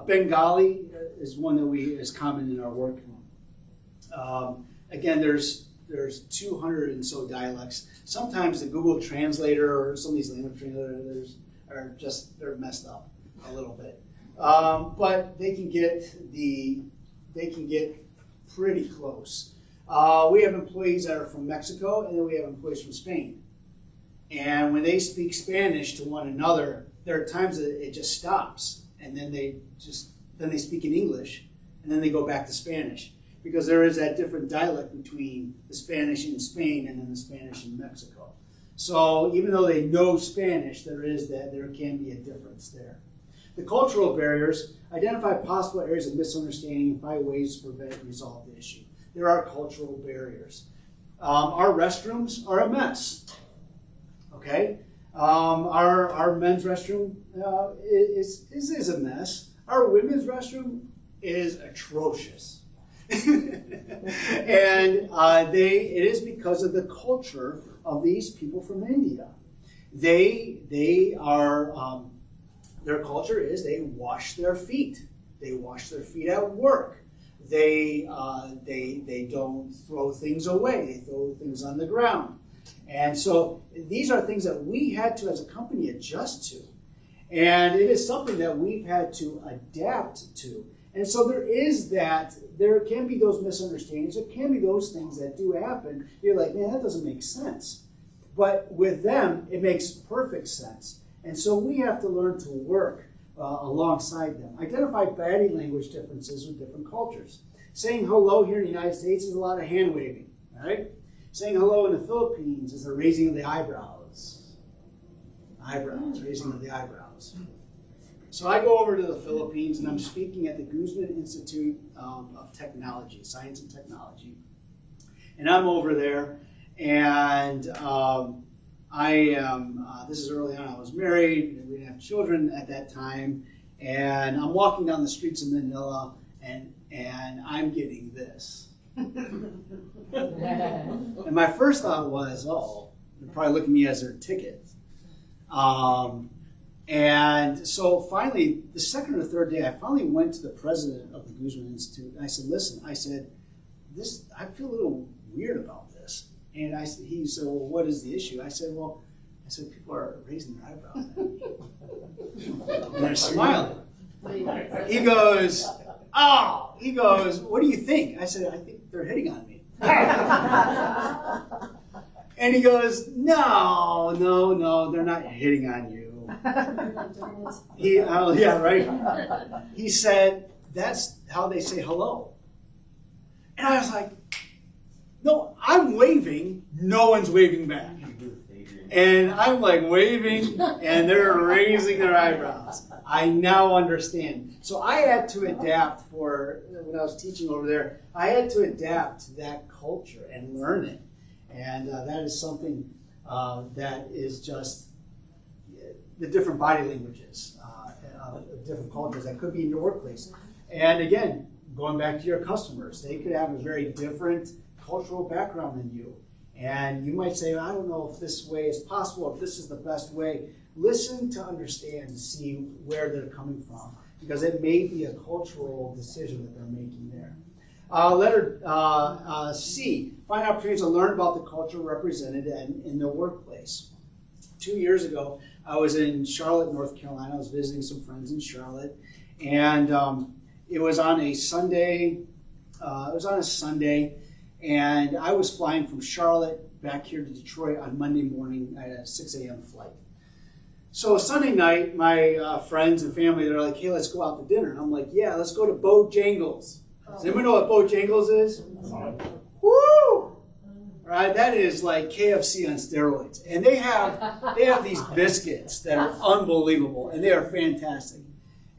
Bengali is one that is common in our work. Again, there's 200 and so dialects. Sometimes the Google Translator or some of these language translators they're messed up a little bit. But they can get pretty close. We have employees that are from Mexico, and then we have employees from Spain. And when they speak Spanish to one another, there are times that it just stops, and then they speak in English, and then they go back to Spanish, because there is that different dialect between the Spanish in Spain and then the Spanish in Mexico. So even though they know Spanish, there can be a difference there. The cultural barriers, identify possible areas of misunderstanding and find ways to prevent and resolve the issue. There are cultural barriers. Our restrooms are a mess. Okay? Our men's restroom is a mess. Our women's restroom is atrocious. And it is because of the culture of these people from India. They are their culture is they wash their feet. They wash their feet at work. They don't throw things away. They throw things on the ground. And so these are things that we had to, as a company, adjust to. And it is something that we've had to adapt to. And so there can be those misunderstandings. There can be those things that do happen. You're like, man, that doesn't make sense. But with them, it makes perfect sense. And so we have to learn to work alongside them. Identify body language differences with different cultures. Saying hello here in the United States is a lot of hand waving, right? Saying hello in the Philippines is the raising of the eyebrows. Raising of the eyebrows. So I go over to the Philippines and I'm speaking at the Guzman Institute of Technology, Science and Technology. And I'm over there and this is early on, I was married, we didn't have children at that time, and I'm walking down the streets of Manila and I'm getting this. And my first thought was, they're probably looking at me as their ticket. And so finally, the second or third day, I finally went to the president of the Guzman Institute, and I said, listen, I feel a little weird about this. And he said, well, what is the issue? I said, people are raising their eyebrows. And they're smiling. He goes, what do you think? I said, I think they're hitting on me. And he goes, no, they're not hitting on you. Yeah, right? He said, that's how they say hello. And I was like, no, I'm waving, no one's waving back. And I'm like waving, and they're raising their eyebrows. I now understand. So I had to adapt when I was teaching over there, I had to adapt to that culture and learn it. And that is something that is just the different body languages of different cultures that could be in your workplace. And again, going back to your customers, they could have a very different cultural background than you. And you might say, I don't know if this way is possible, if this is the best way. Listen to understand and see where they're coming from, because it may be a cultural decision that they're making there. Letter C, find opportunities to learn about the culture represented in the workplace. 2 years ago, I was in Charlotte, North Carolina. I was visiting some friends in Charlotte, and it was on a Sunday. And I was flying from Charlotte back here to Detroit on Monday morning at a 6 a.m. flight. So Sunday night, my friends and family, they're like, hey, let's go out to dinner. And I'm like, yeah, let's go to Bojangles. Does anyone know what Bojangles is? Woo! Right, that is like KFC on steroids. And they have these biscuits that are unbelievable, and they are fantastic.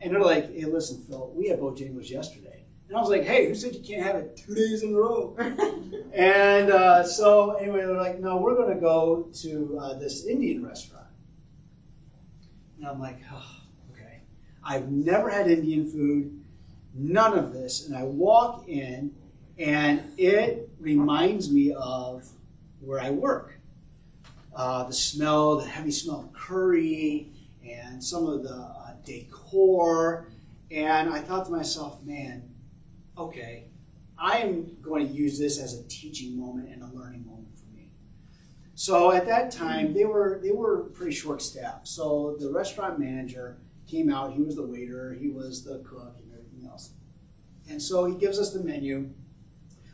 And they're like, hey, listen, Phil, we had Bojangles yesterday. And I was like, hey, who said you can't have it 2 days in a row? And so anyway, they're like, no, we're going to go to this Indian restaurant. And I'm like, oh, okay. I've never had Indian food, none of this. And I walk in, and it reminds me of where I work. The heavy smell of curry, and some of the decor. And I thought to myself, man, okay, I am going to use this as a teaching moment and a learning moment for me. So at that time, they were pretty short-staffed. So the restaurant manager came out. He was the waiter. He was the cook and everything else. And so he gives us the menu,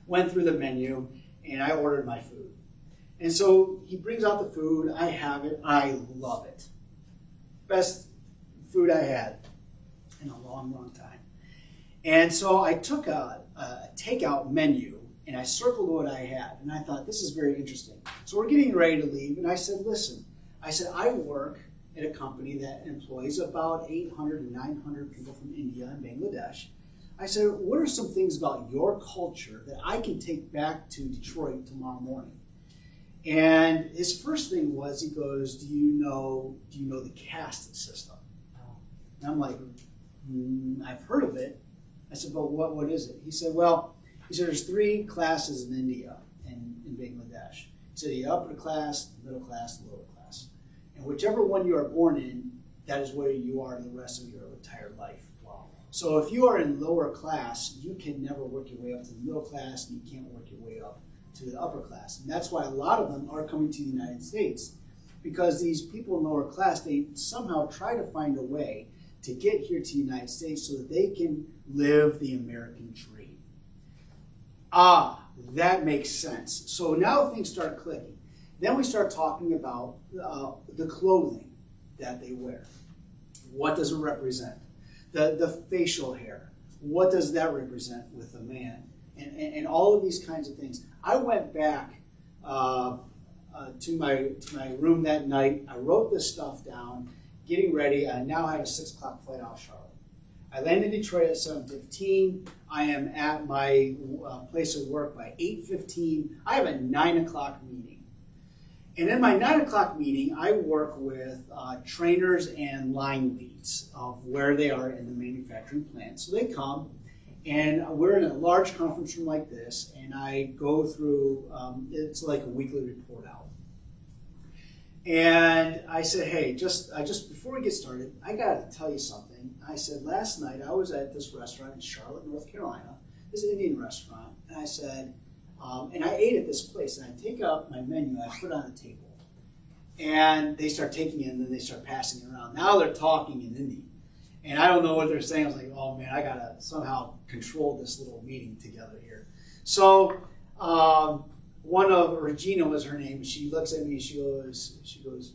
went through the menu, and I ordered my food. And so he brings out the food. I have it. I love it. Best food I had in a long, long time. And so I took a takeout menu and I circled what I had. And I thought, this is very interesting. So we're getting ready to leave. And I said, listen, I work at a company that employs about 800 to 900 people from India and Bangladesh. I said, what are some things about your culture that I can take back to Detroit tomorrow morning? And his first thing was, he goes, do you know the caste system? And I'm like, I've heard of it. I said, but what is it? He said, there's 3 classes in India and in Bangladesh. He said, the upper class, the middle class, the lower class. And whichever one you are born in, that is where you are the rest of your entire life. Wow. So if you are in lower class, you can never work your way up to the middle class, and you can't work your way up to the upper class. And that's why a lot of them are coming to the United States, because these people in lower class, they somehow try to find a way to get here to the United States so that they can live the American dream. That makes sense. So now things start clicking. Then we start talking about the clothing that they wear. What does it represent? The facial hair. What does that represent with a man? And all of these kinds of things. I went back to my room that night. I wrote this stuff down, getting ready. I now had a 6 o'clock flight out of Charlotte. I landed in Detroit at 7:15. I am at my place of work by 8:15. I have a 9 o'clock meeting. And in my 9 o'clock meeting, I work with trainers and line leads of where they are in the manufacturing plant. So they come, and we're in a large conference room like this, and I go through, it's like a weekly report out. And I said, hey, just before we get started, I got to tell you something. I said, last night I was at this restaurant in Charlotte, North Carolina. this Indian restaurant, and I said, and I ate at this place, and I take out my menu, I put it on the table, and they start taking it, and then they start passing it around. Now they're talking in Hindi, and I don't know what they're saying. I was like, oh man, I gotta somehow control this little meeting together here. So one of Regina was her name. She looks at me and she goes,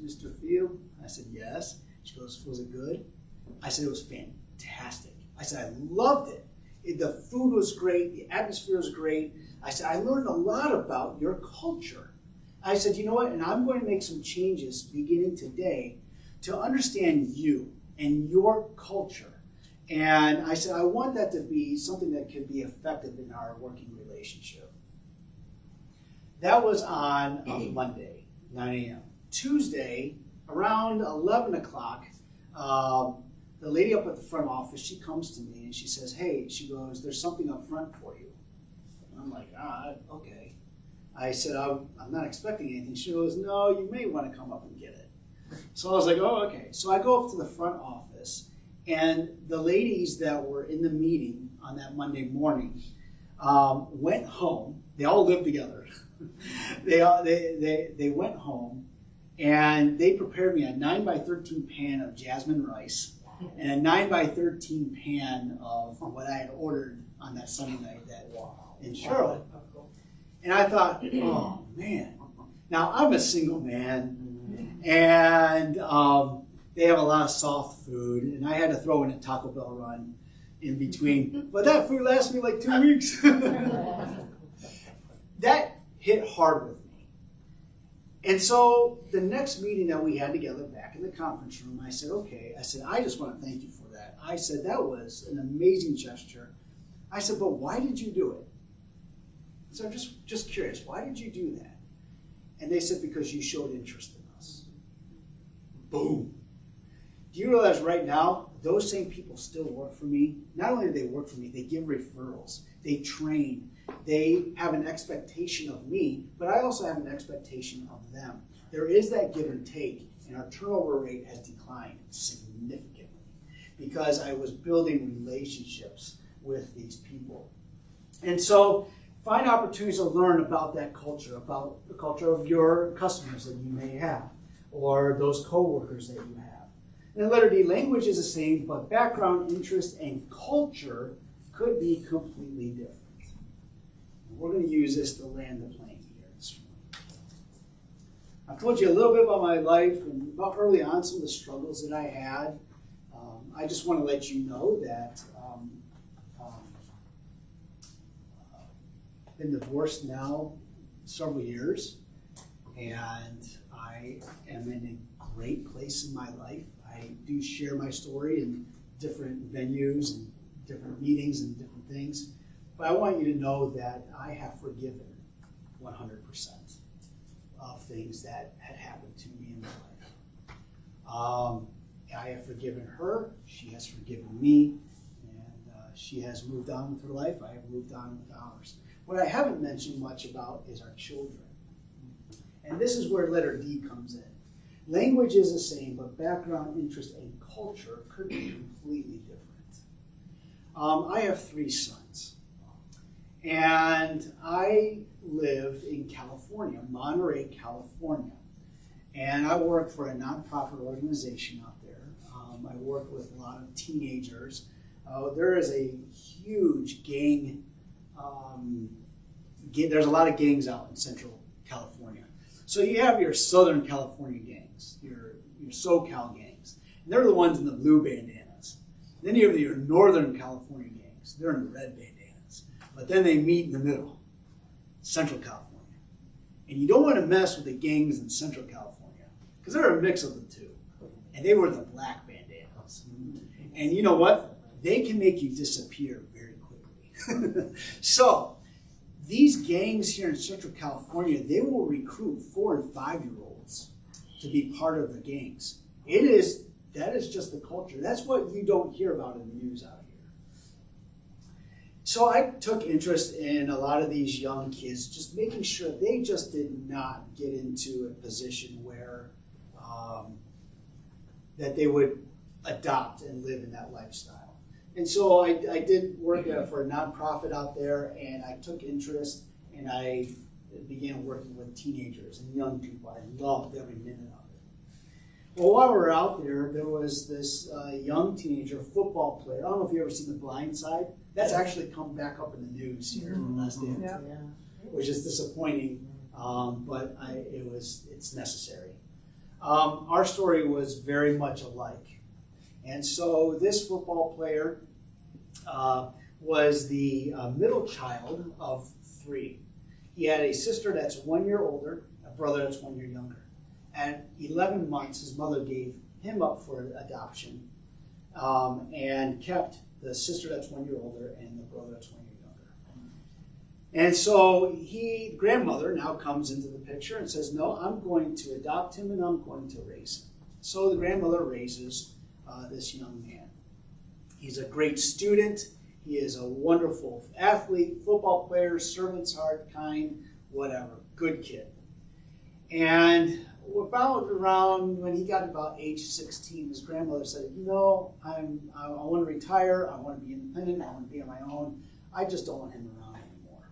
Mr. Phil? I said, yes. She goes, was it good? I said, it was fantastic. I said, I loved it. The food was great. The atmosphere was great. I said, I learned a lot about your culture. I said, you know what? And I'm going to make some changes beginning today to understand you and your culture. And I said, I want that to be something that could be effective in our working relationship. That was on a Monday, 9 a.m. Tuesday, around 11 o'clock, the lady up at the front office, she comes to me and she says, hey, she goes, there's something up front for you. And I'm like, okay. I said, I'm not expecting anything. She goes, no, you may want to come up and get it. So I was like, oh, okay. So I go up to the front office, and the ladies that were in the meeting on that Monday morning went home. They all lived together. They went home, and they prepared me a 9x13 pan of jasmine rice and a 9x13 pan of what I had ordered on that Sunday night in Charlotte. And I thought, oh man. Now I'm a single man, and they have a lot of soft food, and I had to throw in a Taco Bell run in between. But that food lasted me like 2 weeks. That hit hard with me. And so the next meeting that we had together back in the conference room, I said, okay, I just want to thank you for that. I said, that was an amazing gesture. I said, but why did you do it? So I'm just curious, why did you do that? And they said, because you showed interest in us. Boom. Do you realize right now, those same people still work for me? Not only do they work for me, they give referrals, they train, they have an expectation of me, but I also have an expectation of them. There is that give and take, and our turnover rate has declined significantly because I was building relationships with these people. And so, find opportunities to learn about that culture, about the culture of your customers that you may have, or those coworkers that you have. And then letter D, language is the same, but background, interest, and culture could be completely different. We're going to use this to land the plane here this morning. I've told you a little bit about my life and about early on some of the struggles that I had. I just want to let you know that I've been divorced now several years, and I am in a great place in my life. I do share my story in different venues and different meetings and different things. But I want you to know that I have forgiven 100% of things that had happened to me in my life. I have forgiven her. She has forgiven me. And she has moved on with her life. I have moved on with ours. What I haven't mentioned much about is our children. And this is where letter D comes in. Language is the same, but background, interest, and culture could be completely different. I have 3 sons. And I live in California, Monterey, California. And I work for a nonprofit organization out there. I work with a lot of teenagers. There is a huge gang. There's a lot of gangs out in Central California. So you have your Southern California gangs, your SoCal gangs. And they're the ones in the blue bandanas. Then you have your Northern California gangs. They're in the red bandanas. But then they meet in the middle, Central California. And you don't want to mess with the gangs in Central California because they're a mix of the two. And they were the black bandanas. And you know what? They can make you disappear very quickly. So, these gangs here in Central California, they will recruit 4- and 5-year-olds to be part of the gangs. That is just the culture. That's what you don't hear about in the news out here. So I took interest in a lot of these young kids, just making sure they just did not get into a position where that they would adopt and live in that lifestyle. And so I did work for a nonprofit out there, and I took interest, and I began working with teenagers and young people. I loved every minute of it. Well, while we were out there, there was this young teenager, football player. I don't know if you've ever seen The Blind Side. That's actually come back up in the news here in the last day or two, which is disappointing, but it's necessary. Our story was very much alike. And so this football player was the middle child of 3. He had a sister that's 1 year older, a brother that's 1 year younger. At 11 months, his mother gave him up for adoption and kept the sister that's 1 year older and the brother that's 1 year younger. And so grandmother now comes into the picture and says, no, I'm going to adopt him and I'm going to raise him. So the grandmother raises this young man. He's a great student. He is a wonderful athlete, football player, servant's heart, kind, whatever, good kid. And about around when he got about age 16, his grandmother said, I want to retire. I want to be independent. I want to be on my own. I just don't want him around anymore.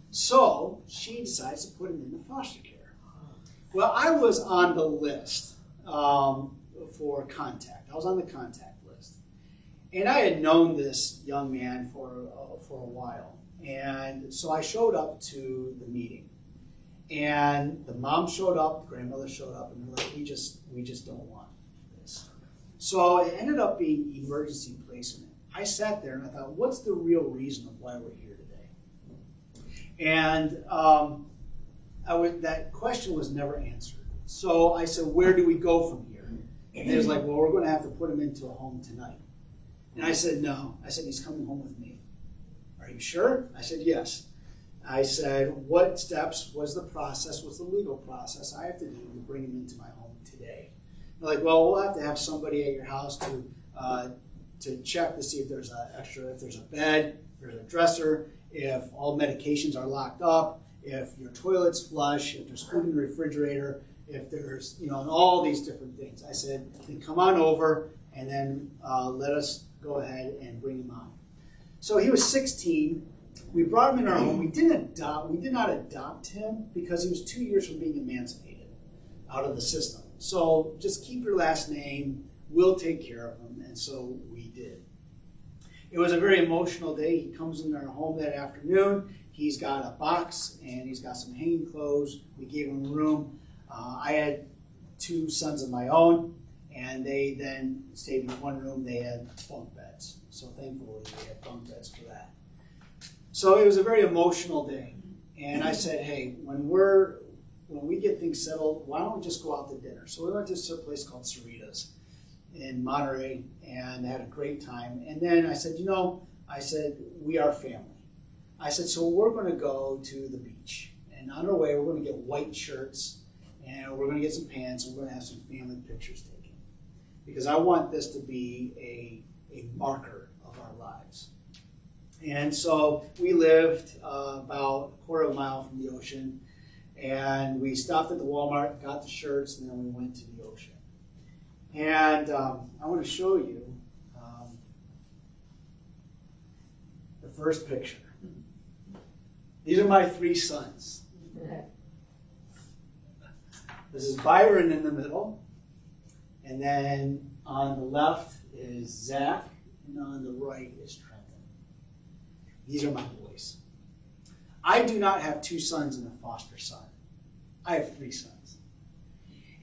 So she decides to put him into foster care. Well, I was on the list for contact. I was on the contact list. And I had known this young man for a while. And so I showed up to the meeting. And the mom showed up, the grandmother showed up, and they're like, we just don't want this. So it ended up being emergency placement. I sat there and I thought, what's the real reason of why we're here today? And that question was never answered. So I said, where do we go from here? And they was like, well, we're going to have to put him into a home tonight. And I said, no. I said, he's coming home with me. Are you sure? I said, yes. I said, what steps was the process, what's the legal process I have to do to bring him into my home today? They're like, well, we'll have to have somebody at your house to check to see if there's if there's a bed, if there's a dresser, if all medications are locked up, if your toilet's flush, if there's food in the refrigerator, if there's, and all these different things. I said, then come on over and then let us go ahead and bring him on. So he was 16. We brought him in our home. We did not adopt him because he was 2 years from being emancipated out of the system. So just keep your last name. We'll take care of him. And so we did. It was a very emotional day. He comes in our home that afternoon. He's got a box and he's got some hanging clothes. We gave him a room. I had 2 sons of my own, and they then stayed in one room. They had bunk beds. So thankfully they had bunk beds for that. So it was a very emotional day. And I said, hey, when we get things settled, why don't we just go out to dinner? So we went to a place called Cerritos in Monterey and had a great time. And then I said, we are family. I said, so we're going to go to the beach. And on our way, we're going to get white shirts and we're going to get some pants and we're going to have some family pictures taken. Because I want this to be a marker of our lives. And so we lived about a quarter of a mile from the ocean, and we stopped at the Walmart, got the shirts, and then we went to the ocean. And I want to show you the first picture. These are my 3 sons. This is Byron in the middle, and then on the left is Zach, and on the right is Trenton. These are my boys. I do not have 2 sons and a foster son. I have 3 sons.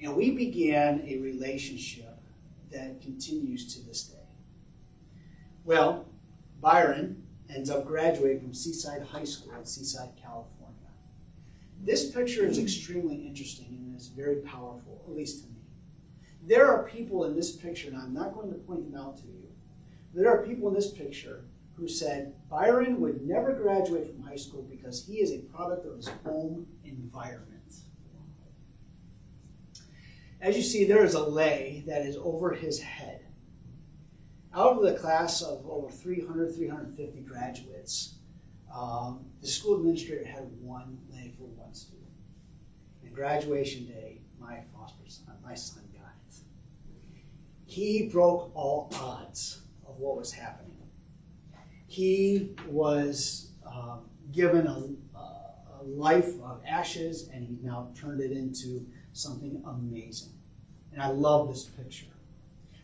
And we began a relationship that continues to this day. Well, Byron ends up graduating from Seaside High School in Seaside, California. This picture is extremely interesting and it's very powerful, at least to me. There are people in this picture, and I'm not going to point them out to you. There are people in this picture who said Byron would never graduate from high school because he is a product of his home environment. As you see, there is a lei that is over his head. Out of the class of over 300, 350 graduates, the school administrator had 1 lei for 1 student. And graduation day, my son got it. He broke all odds of what was happening. He was given a life of ashes, and he now turned it into something amazing. And I love this picture.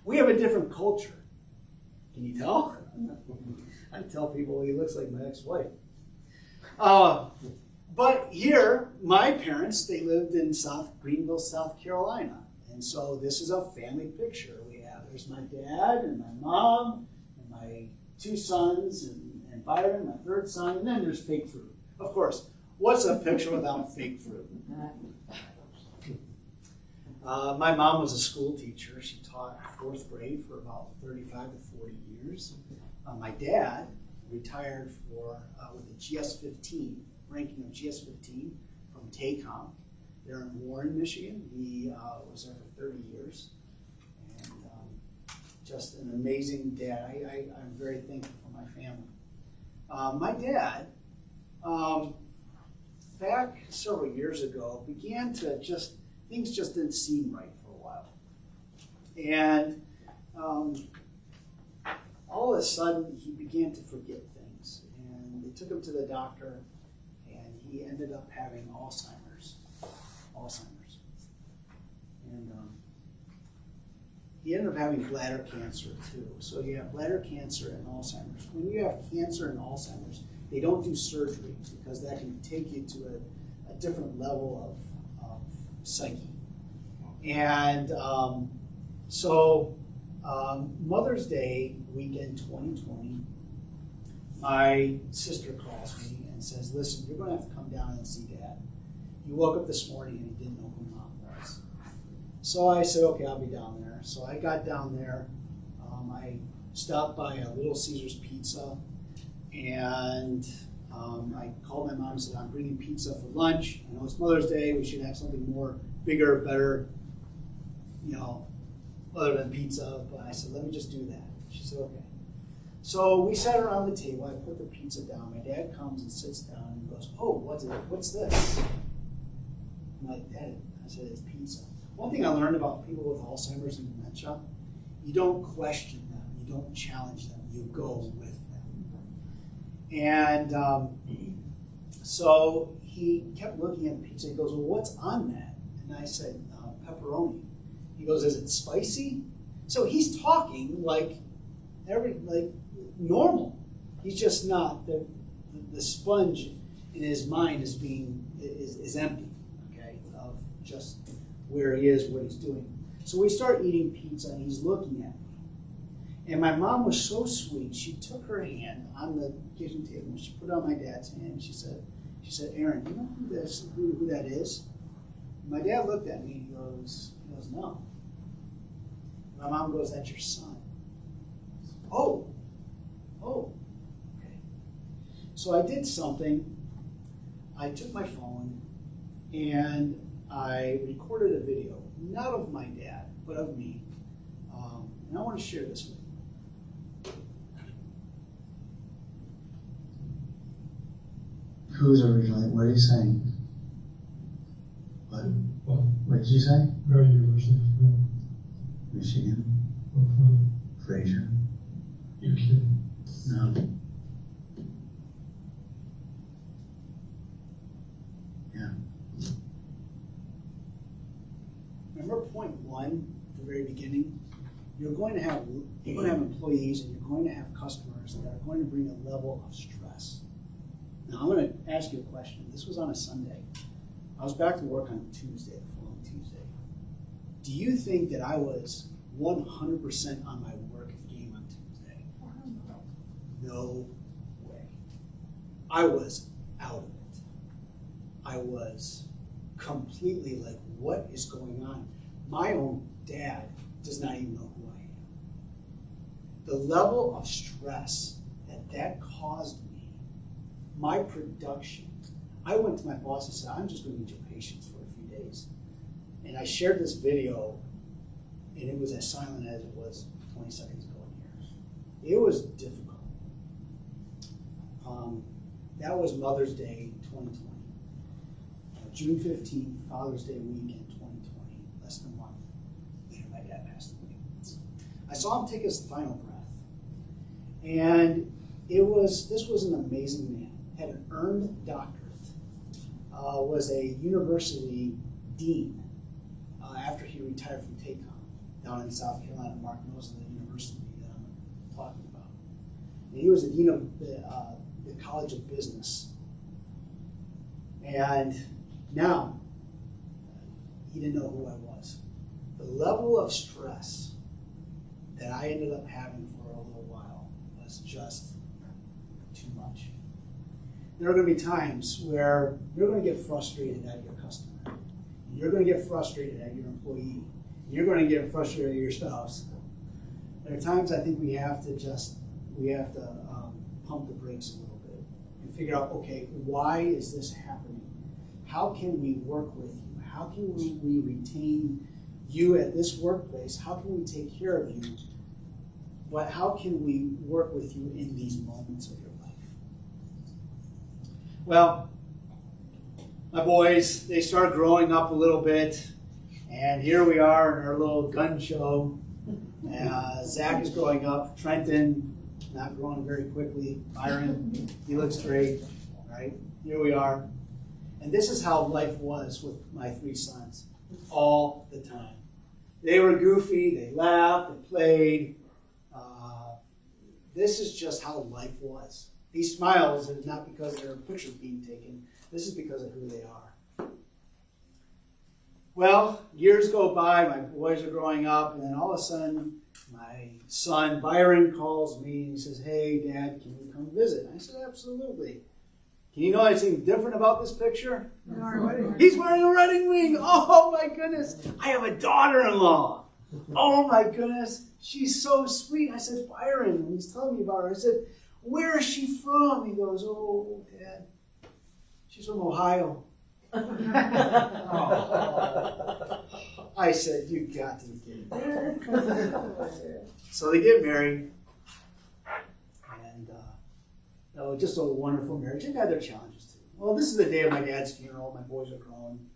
We have a different culture. Can you tell? I tell people he looks like my ex-wife. But here, my parents, they lived in Greenville, South Carolina. And so this is a family picture we have. There's my dad and my mom and my 2 sons and Byron, my 3rd son, and then there's fake fruit. Of course, what's a picture without fake fruit? My mom was a school teacher. She taught 4th grade for about 35 to 40 years. My dad retired with a GS-15, ranking of GS-15 from TACOM. They're in Warren, Michigan. He was there for 30 years. And just an amazing dad. I'm very thankful for my family. My dad, back several years ago, began to things just didn't seem right for a while. And all of a sudden, he began to forget things. And they took him to the doctor, and he ended up having Alzheimer's. And he ended up having bladder cancer too. So you have bladder cancer and Alzheimer's. When you have cancer and Alzheimer's, they don't do surgery because that can take you to a different level of psyche. And so Mother's Day weekend 2020, my sister calls me and says, listen, you're going to have to come down and see Dad. He woke up this morning and he didn't know who Mom was. So I said, okay, I'll be down there. So I got down there. I stopped by a Little Caesars Pizza, and I called my mom and said, I'm bringing pizza for lunch. I know it's Mother's Day. We should have something more bigger, better, other than pizza. But I said, let me just do that. She said, okay. So we sat around the table. I put the pizza down. My dad comes and sits down and goes, oh, what's this? I'm like, Dad, I said, it's pizza. One thing I learned about people with Alzheimer's and dementia, you don't question them, you don't challenge them, you go with them. And so he kept looking at the pizza. He goes, well, what's on that? And I said, pepperoni. He goes, is it spicy? So he's talking like normal. He's just not. The sponge in his mind is empty, okay, of just where he is, what he's doing. So we start eating pizza, and he's looking at me. And my mom was so sweet. She took her hand on the kitchen table, and she put it on my dad's hand, and she said, Aaron, do you know who that is? And my dad looked at me, and he goes, no. My mom goes, that's your son. Oh, okay. So I did something. I took my phone, and I recorded a video, not of my dad, but of me. And I want to share this with you. Who's originally, what are you saying? What did you say? Where are you originally from? Michigan. Where from? Fraser. You kidding? No. Yeah. Remember point 1 at the very beginning? You're going to have employees, and you're going to have customers that are going to bring a level of stress. Now I'm going to ask you a question. This was on a Sunday. I was back to work on Tuesday, the following Tuesday. Do you think that I was 100% on my work game on Tuesday? No way. I was out of it. I was completely like, what is going on? My own dad does not even know who I am. The level of stress that caused me, my production. I went to my boss and said, I'm just going to need your patience for a few days. And I shared this video, and it was as silent as it was 20 seconds ago in here. It was difficult. That was Mother's Day 2020. June 15th, Father's Day weekend 2020, less than a month later, my dad passed away. I saw him take his final breath. And this was an amazing man. Had an earned doctorate, was a university dean after he retired from Tacom down in South Carolina. Mark knows the university that I'm talking about. And he was the dean of the College of Business. And now, he didn't know who I was. The level of stress that I ended up having for a little while was just too much. There are going to be times where you're going to get frustrated at your customer. You're going to get frustrated at your employee. You're going to get frustrated at your spouse. There are times I think we have to pump the brakes a little bit and figure out, okay, why is this happening? How can we work with you? How can we retain you at this workplace? How can we take care of you? But how can we work with you in these moments of your life? Well, my boys, they start growing up a little bit, and here we are in our little gun show. Zach is growing up. Trenton, not growing very quickly. Byron, he looks great, right? Here we are. And this is how life was with my three sons all the time. They were goofy, they laughed, they played. This is just how life was. These smiles are not because there are pictures being taken. This is because of who they are. Well, years go by, my boys are growing up, and then all of a sudden, my son Byron calls me and he says, "Hey, Dad, can you come visit?" And I said, "Absolutely." Can you know anything different about this picture? He's wearing a wedding ring. Oh my goodness. I have a daughter-in-law. Oh my goodness. She's so sweet. I said, "Byron," and he's telling me about her. I said, "Where is she from?" He goes, "Oh, Dad, she's from Ohio." I said, "You got to be kidding me." So they get married. And just a wonderful marriage. They've had their challenges too. Well, this is the day of my dad's funeral. My boys are grown.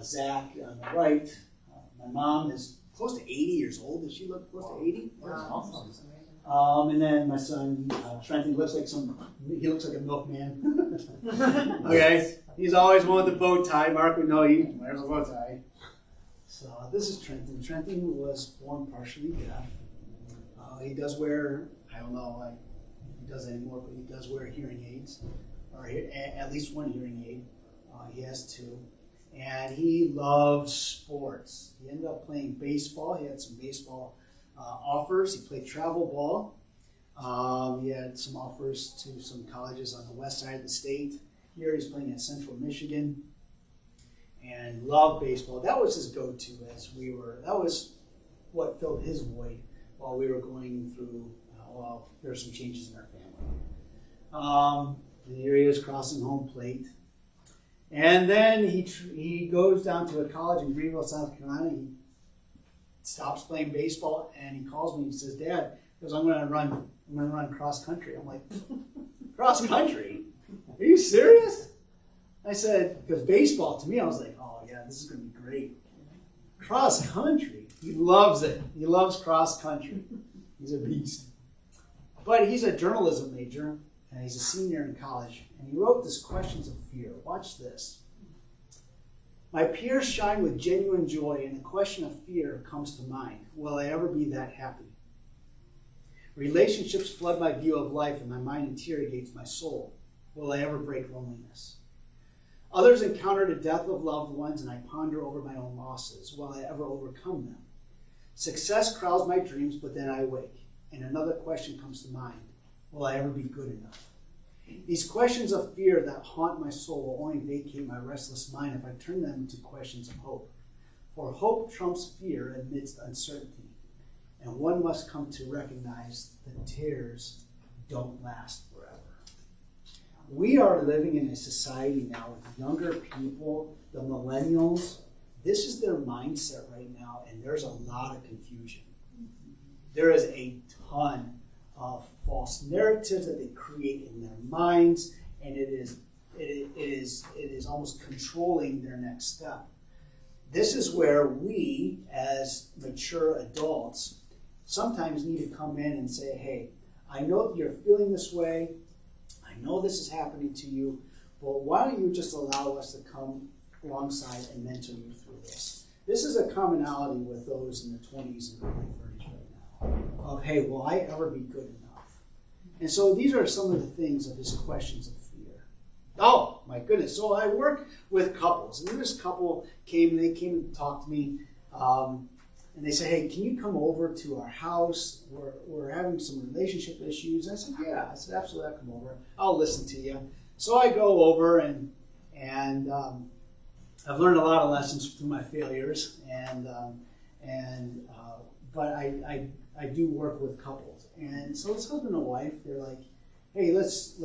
Zach on the right. My mom is close to 80 years old. Does she look close to 80? And then my son Trenton looks like he looks like a milkman. Okay, he's always wanted the bow tie. Mark would know he wears a bow tie. So this is Trenton. Trenton was born partially deaf. He does wear, I don't know, he does anymore, but he does wear hearing aids, or at least one hearing aid. He has two. And he loves sports. He ended up playing baseball. He had some baseball offers. He played travel ball. He had some offers to some colleges on the west side of the state. Here he's playing at Central Michigan. And loved baseball. That was his go-to that was what filled his void while we were going through, there were some changes in our family. Here he is crossing home plate. And then he goes down to a college in Greenville, South Carolina. He stops playing baseball and he calls me and he says, "Dad," he goes, I'm gonna run cross country. I'm like, "Cross country? Are you serious?" I said, because baseball, to me, I was like, "Oh yeah, this is gonna be great." Cross country. He loves it. He loves cross country. He's a beast. But he's a journalism major, and he's a senior in college, and he wrote this Questions of Fear. Watch this. "My peers shine with genuine joy, and the question of fear comes to mind. Will I ever be that happy? Relationships flood my view of life, and my mind interrogates my soul. Will I ever break loneliness? Others encounter the death of loved ones, and I ponder over my own losses. Will I ever overcome them? Success crowds my dreams, but then I wake, and another question comes to mind. Will I ever be good enough? These questions of fear that haunt my soul will only vacate my restless mind if I turn them into questions of hope. For hope trumps fear amidst uncertainty, and one must come to recognize that tears don't last forever." We are living in a society now with younger people, the millennials. This is their mindset right now, and there's a lot of confusion. There is a ton of false narratives that they create in their minds, and it is almost controlling their next step. This is where we, as mature adults, sometimes need to come in and say, "Hey, I know that you're feeling this way. I know this is happening to you, but why don't you just allow us to come alongside and mentor you through this? This is a commonality with those in the 20s and early 30s right now. Of, hey, will I ever be good enough? And so these are some of the things of his questions of fear. Oh, my goodness. So I work with couples. And this couple came and talked to me. And they said, hey, can you come over to our house? We're having some relationship issues. And I said, yeah. I said, absolutely, I'll come over. I'll listen to you. So I go over and I've learned a lot of lessons through my failures. But I do work with couples. And so this husband and wife, they're like, hey, let's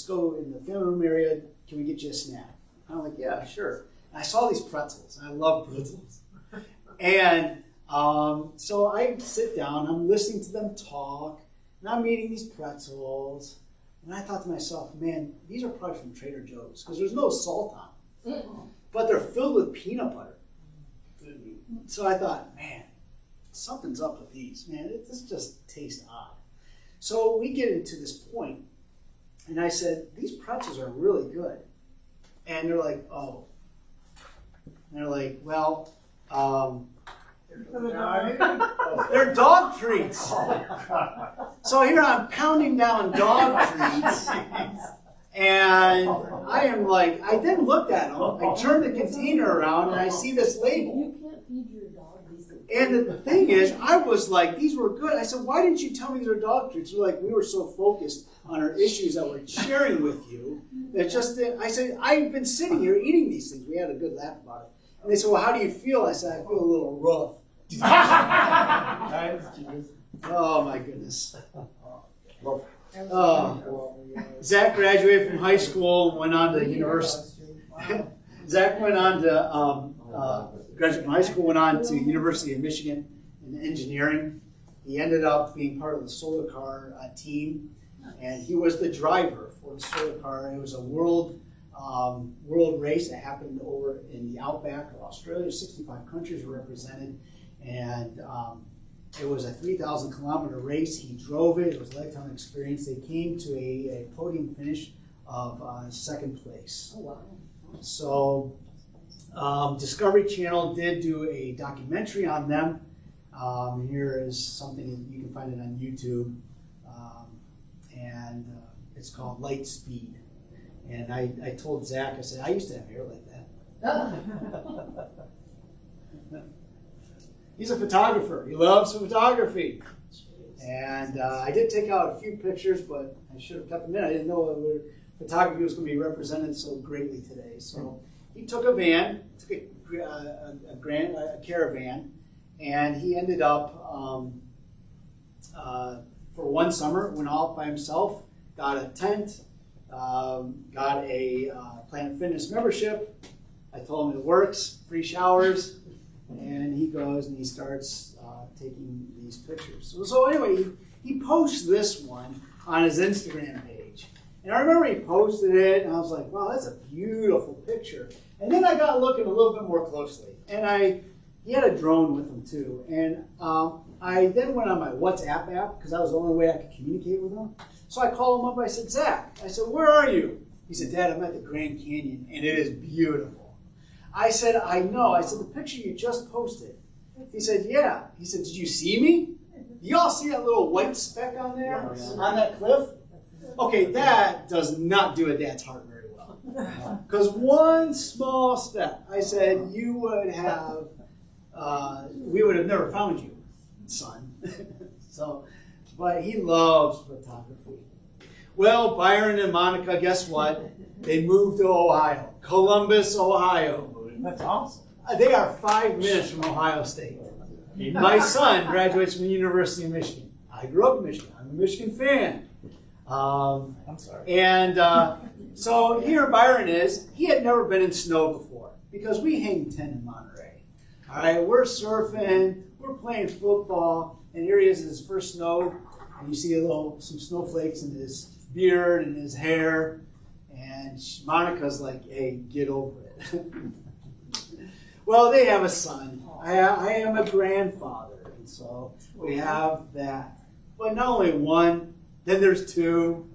go in the family room area. Can we get you a snack? I'm like, yeah, sure. And I saw these pretzels. And I love pretzels. And so I sit down, I'm listening to them talk, and I'm eating these pretzels, and I thought to myself, man, these are probably from Trader Joe's, because there's no salt on them, but they're filled with peanut butter. So I thought, man, something's up with these, man, this just tastes odd. So we get into this point, and I said, these pretzels are really good. And they're like, oh. And they're like, well, they're dog treats. So here I'm pounding down dog treats, and I am like, I then looked at them, I turned the container around, and I see this label. You can't feed your dog these things. And the thing is, I was like, these were good. I said, why didn't you tell me these are dog treats? You're like, we were so focused on our issues that we're sharing with you that just, I said, I've been sitting here eating these things. We had a good laugh about it. And they said, well, how do you feel? I said, I feel a little rough. Oh my goodness. Zach graduated from high school and went on to university. Zach went on to graduate from high school, went on to University of Michigan in engineering. He ended up being part of the solar car team, and he was the driver for the solar car. It was a world race that happened over in the outback of Australia. 65 countries were represented, and it was a 3,000 kilometer race. He drove it. It was a lifetime experience. They came to a podium finish of second place. Oh, wow. So Discovery Channel did do a documentary on them. Here is something, you can find it on YouTube, and it's called Light Speed. And I told Zach, I said, I used to have hair like that. He's a photographer. He loves photography. And I did take out a few pictures, but I should have kept them in. I didn't know photography was going to be represented so greatly today. So he took a van, took a caravan, and he ended up, for one summer, went out by himself, got a tent, got a Planet Fitness membership. I told him it works, free showers, and he goes and he starts taking these pictures. So anyway, he posts this one on his Instagram page. And I remember he posted it, and I was like, wow, that's a beautiful picture. And then I got looking a little bit more closely, and he had a drone with him too. And I then went on my WhatsApp app, because that was the only way I could communicate with him. So I called him up, I said, Zach, I said, where are you? He said, Dad, I'm at the Grand Canyon, and it is beautiful. I said, I know. I said, the picture you just posted. He said, yeah. He said, did you see me? Do y'all see that little white speck on there, on that cliff? Okay, that does not do a dad's heart very well. Because one small step, I said, you would have, we would have never found you, son. But he loves photography. Well, Byron and Monica, guess what? They moved to Ohio, Columbus, Ohio. That's awesome. They are 5 minutes from Ohio State. My son graduates from the University of Michigan. I grew up in Michigan. I'm a Michigan fan. I'm sorry. And so here Byron is. He had never been in snow before because we hang 10 in Monterey. All right, we're surfing, we're playing football, and here he is in his first snow. And you see some snowflakes in his beard and his hair. And Monica's like, hey, get over it. Well, they have a son. I am a grandfather, and so we have that. But not only one, Then there's 2.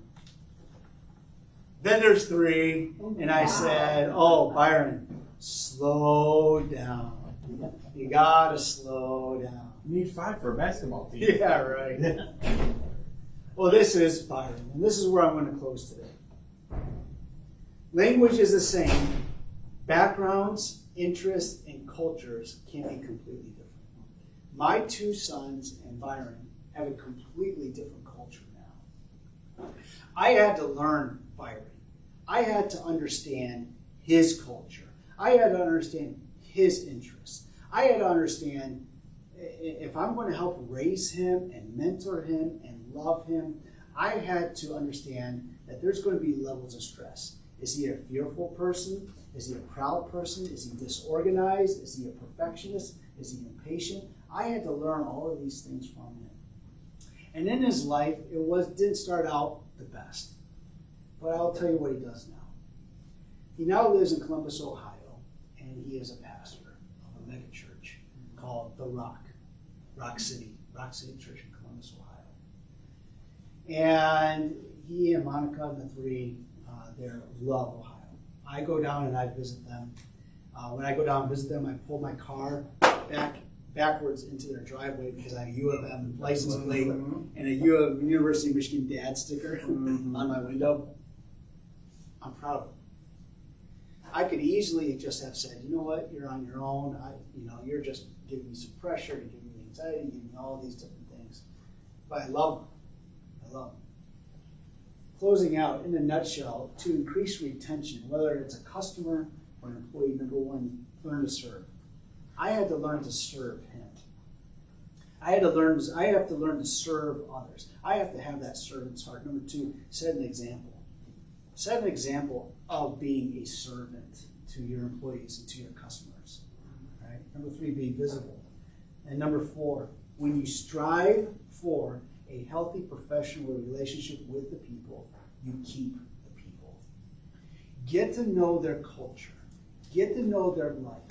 Then there's 3. And I said, oh, Byron, slow down. You gotta slow down. You need 5 for a basketball team. Yeah, right. Well, this is Byron, and this is where I'm going to close today. Language is the same. Backgrounds, interests, and cultures can be completely different. My 2 sons and Byron have a completely different culture now. I had to learn Byron. I had to understand his culture. I had to understand his interests. I had to understand if I'm going to help raise him and mentor him and love him, I had to understand that there's going to be levels of stress. Is he a fearful person? Is he a proud person? Is he disorganized? Is he a perfectionist? Is he impatient? I had to learn all of these things from him. And in his life, didn't start out the best. But I'll tell you what he does now. He now lives in Columbus, Ohio, and he is a pastor of a mega church called The Rock City Church in Columbus, Ohio. And he and Monica and the 3, they love Ohio. I go down and I visit them. When I go down and visit them, I pull my car backwards into their driveway because I have a U of M license plate and a University of Michigan dad sticker on my window. I'm proud of it. I could easily just have said, you know what, you're on your own. You're just giving me some pressure, you're giving me anxiety, you're giving me all these different things. But I love them. I love them. Closing out, in a nutshell, to increase retention, whether it's a customer or an employee, number 1, learn to serve. I had to learn to serve him. I have to learn to serve others. I have to have that servant's heart. Number 2, set an example. Set an example of being a servant to your employees and to your customers. Right? Number 3, be visible. And number 4, when you strive for a healthy professional relationship with the people, you keep the people. Get to know their culture. Get to know their life.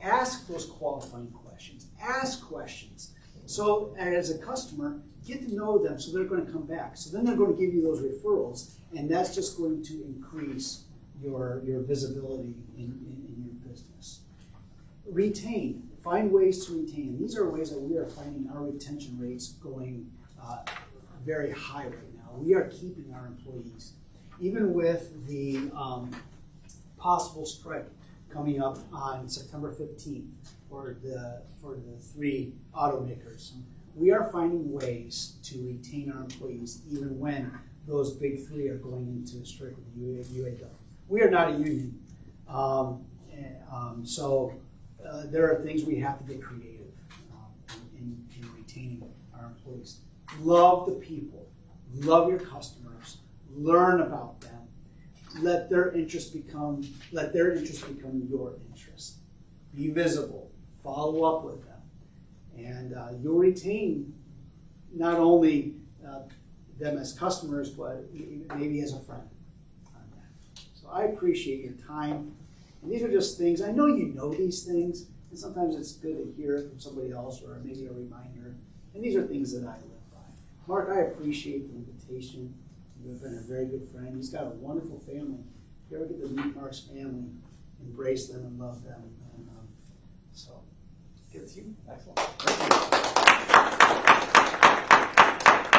Ask those qualifying questions. Ask questions. So as a customer, get to know them so they're going to come back. So then they're going to give you those referrals, and that's just going to increase your visibility in your business. Retain. Find ways to retain. And these are ways that we are finding our retention rates going very high right now. We are keeping our employees. Even with the possible strike coming up on September 15th for the 3 automakers, we are finding ways to retain our employees even when those big 3 are going into a strike with the UAW. We are not a union, so there are things we have to get creative in retaining our employees. Love the people, love your customers, learn about them. Let their interests become your interest. Be visible, follow up with them, and you'll retain not only them as customers, but maybe as a friend on that. So I appreciate your time. And these are just things, I know you know these things, and sometimes it's good to hear it from somebody else or maybe a reminder. And these are things that I live by. Mark, I appreciate the invitation. You've been a very good friend. He's got a wonderful family. If you ever get to meet Mark's family, embrace them and love them. And so, good to you. Excellent. Thank you.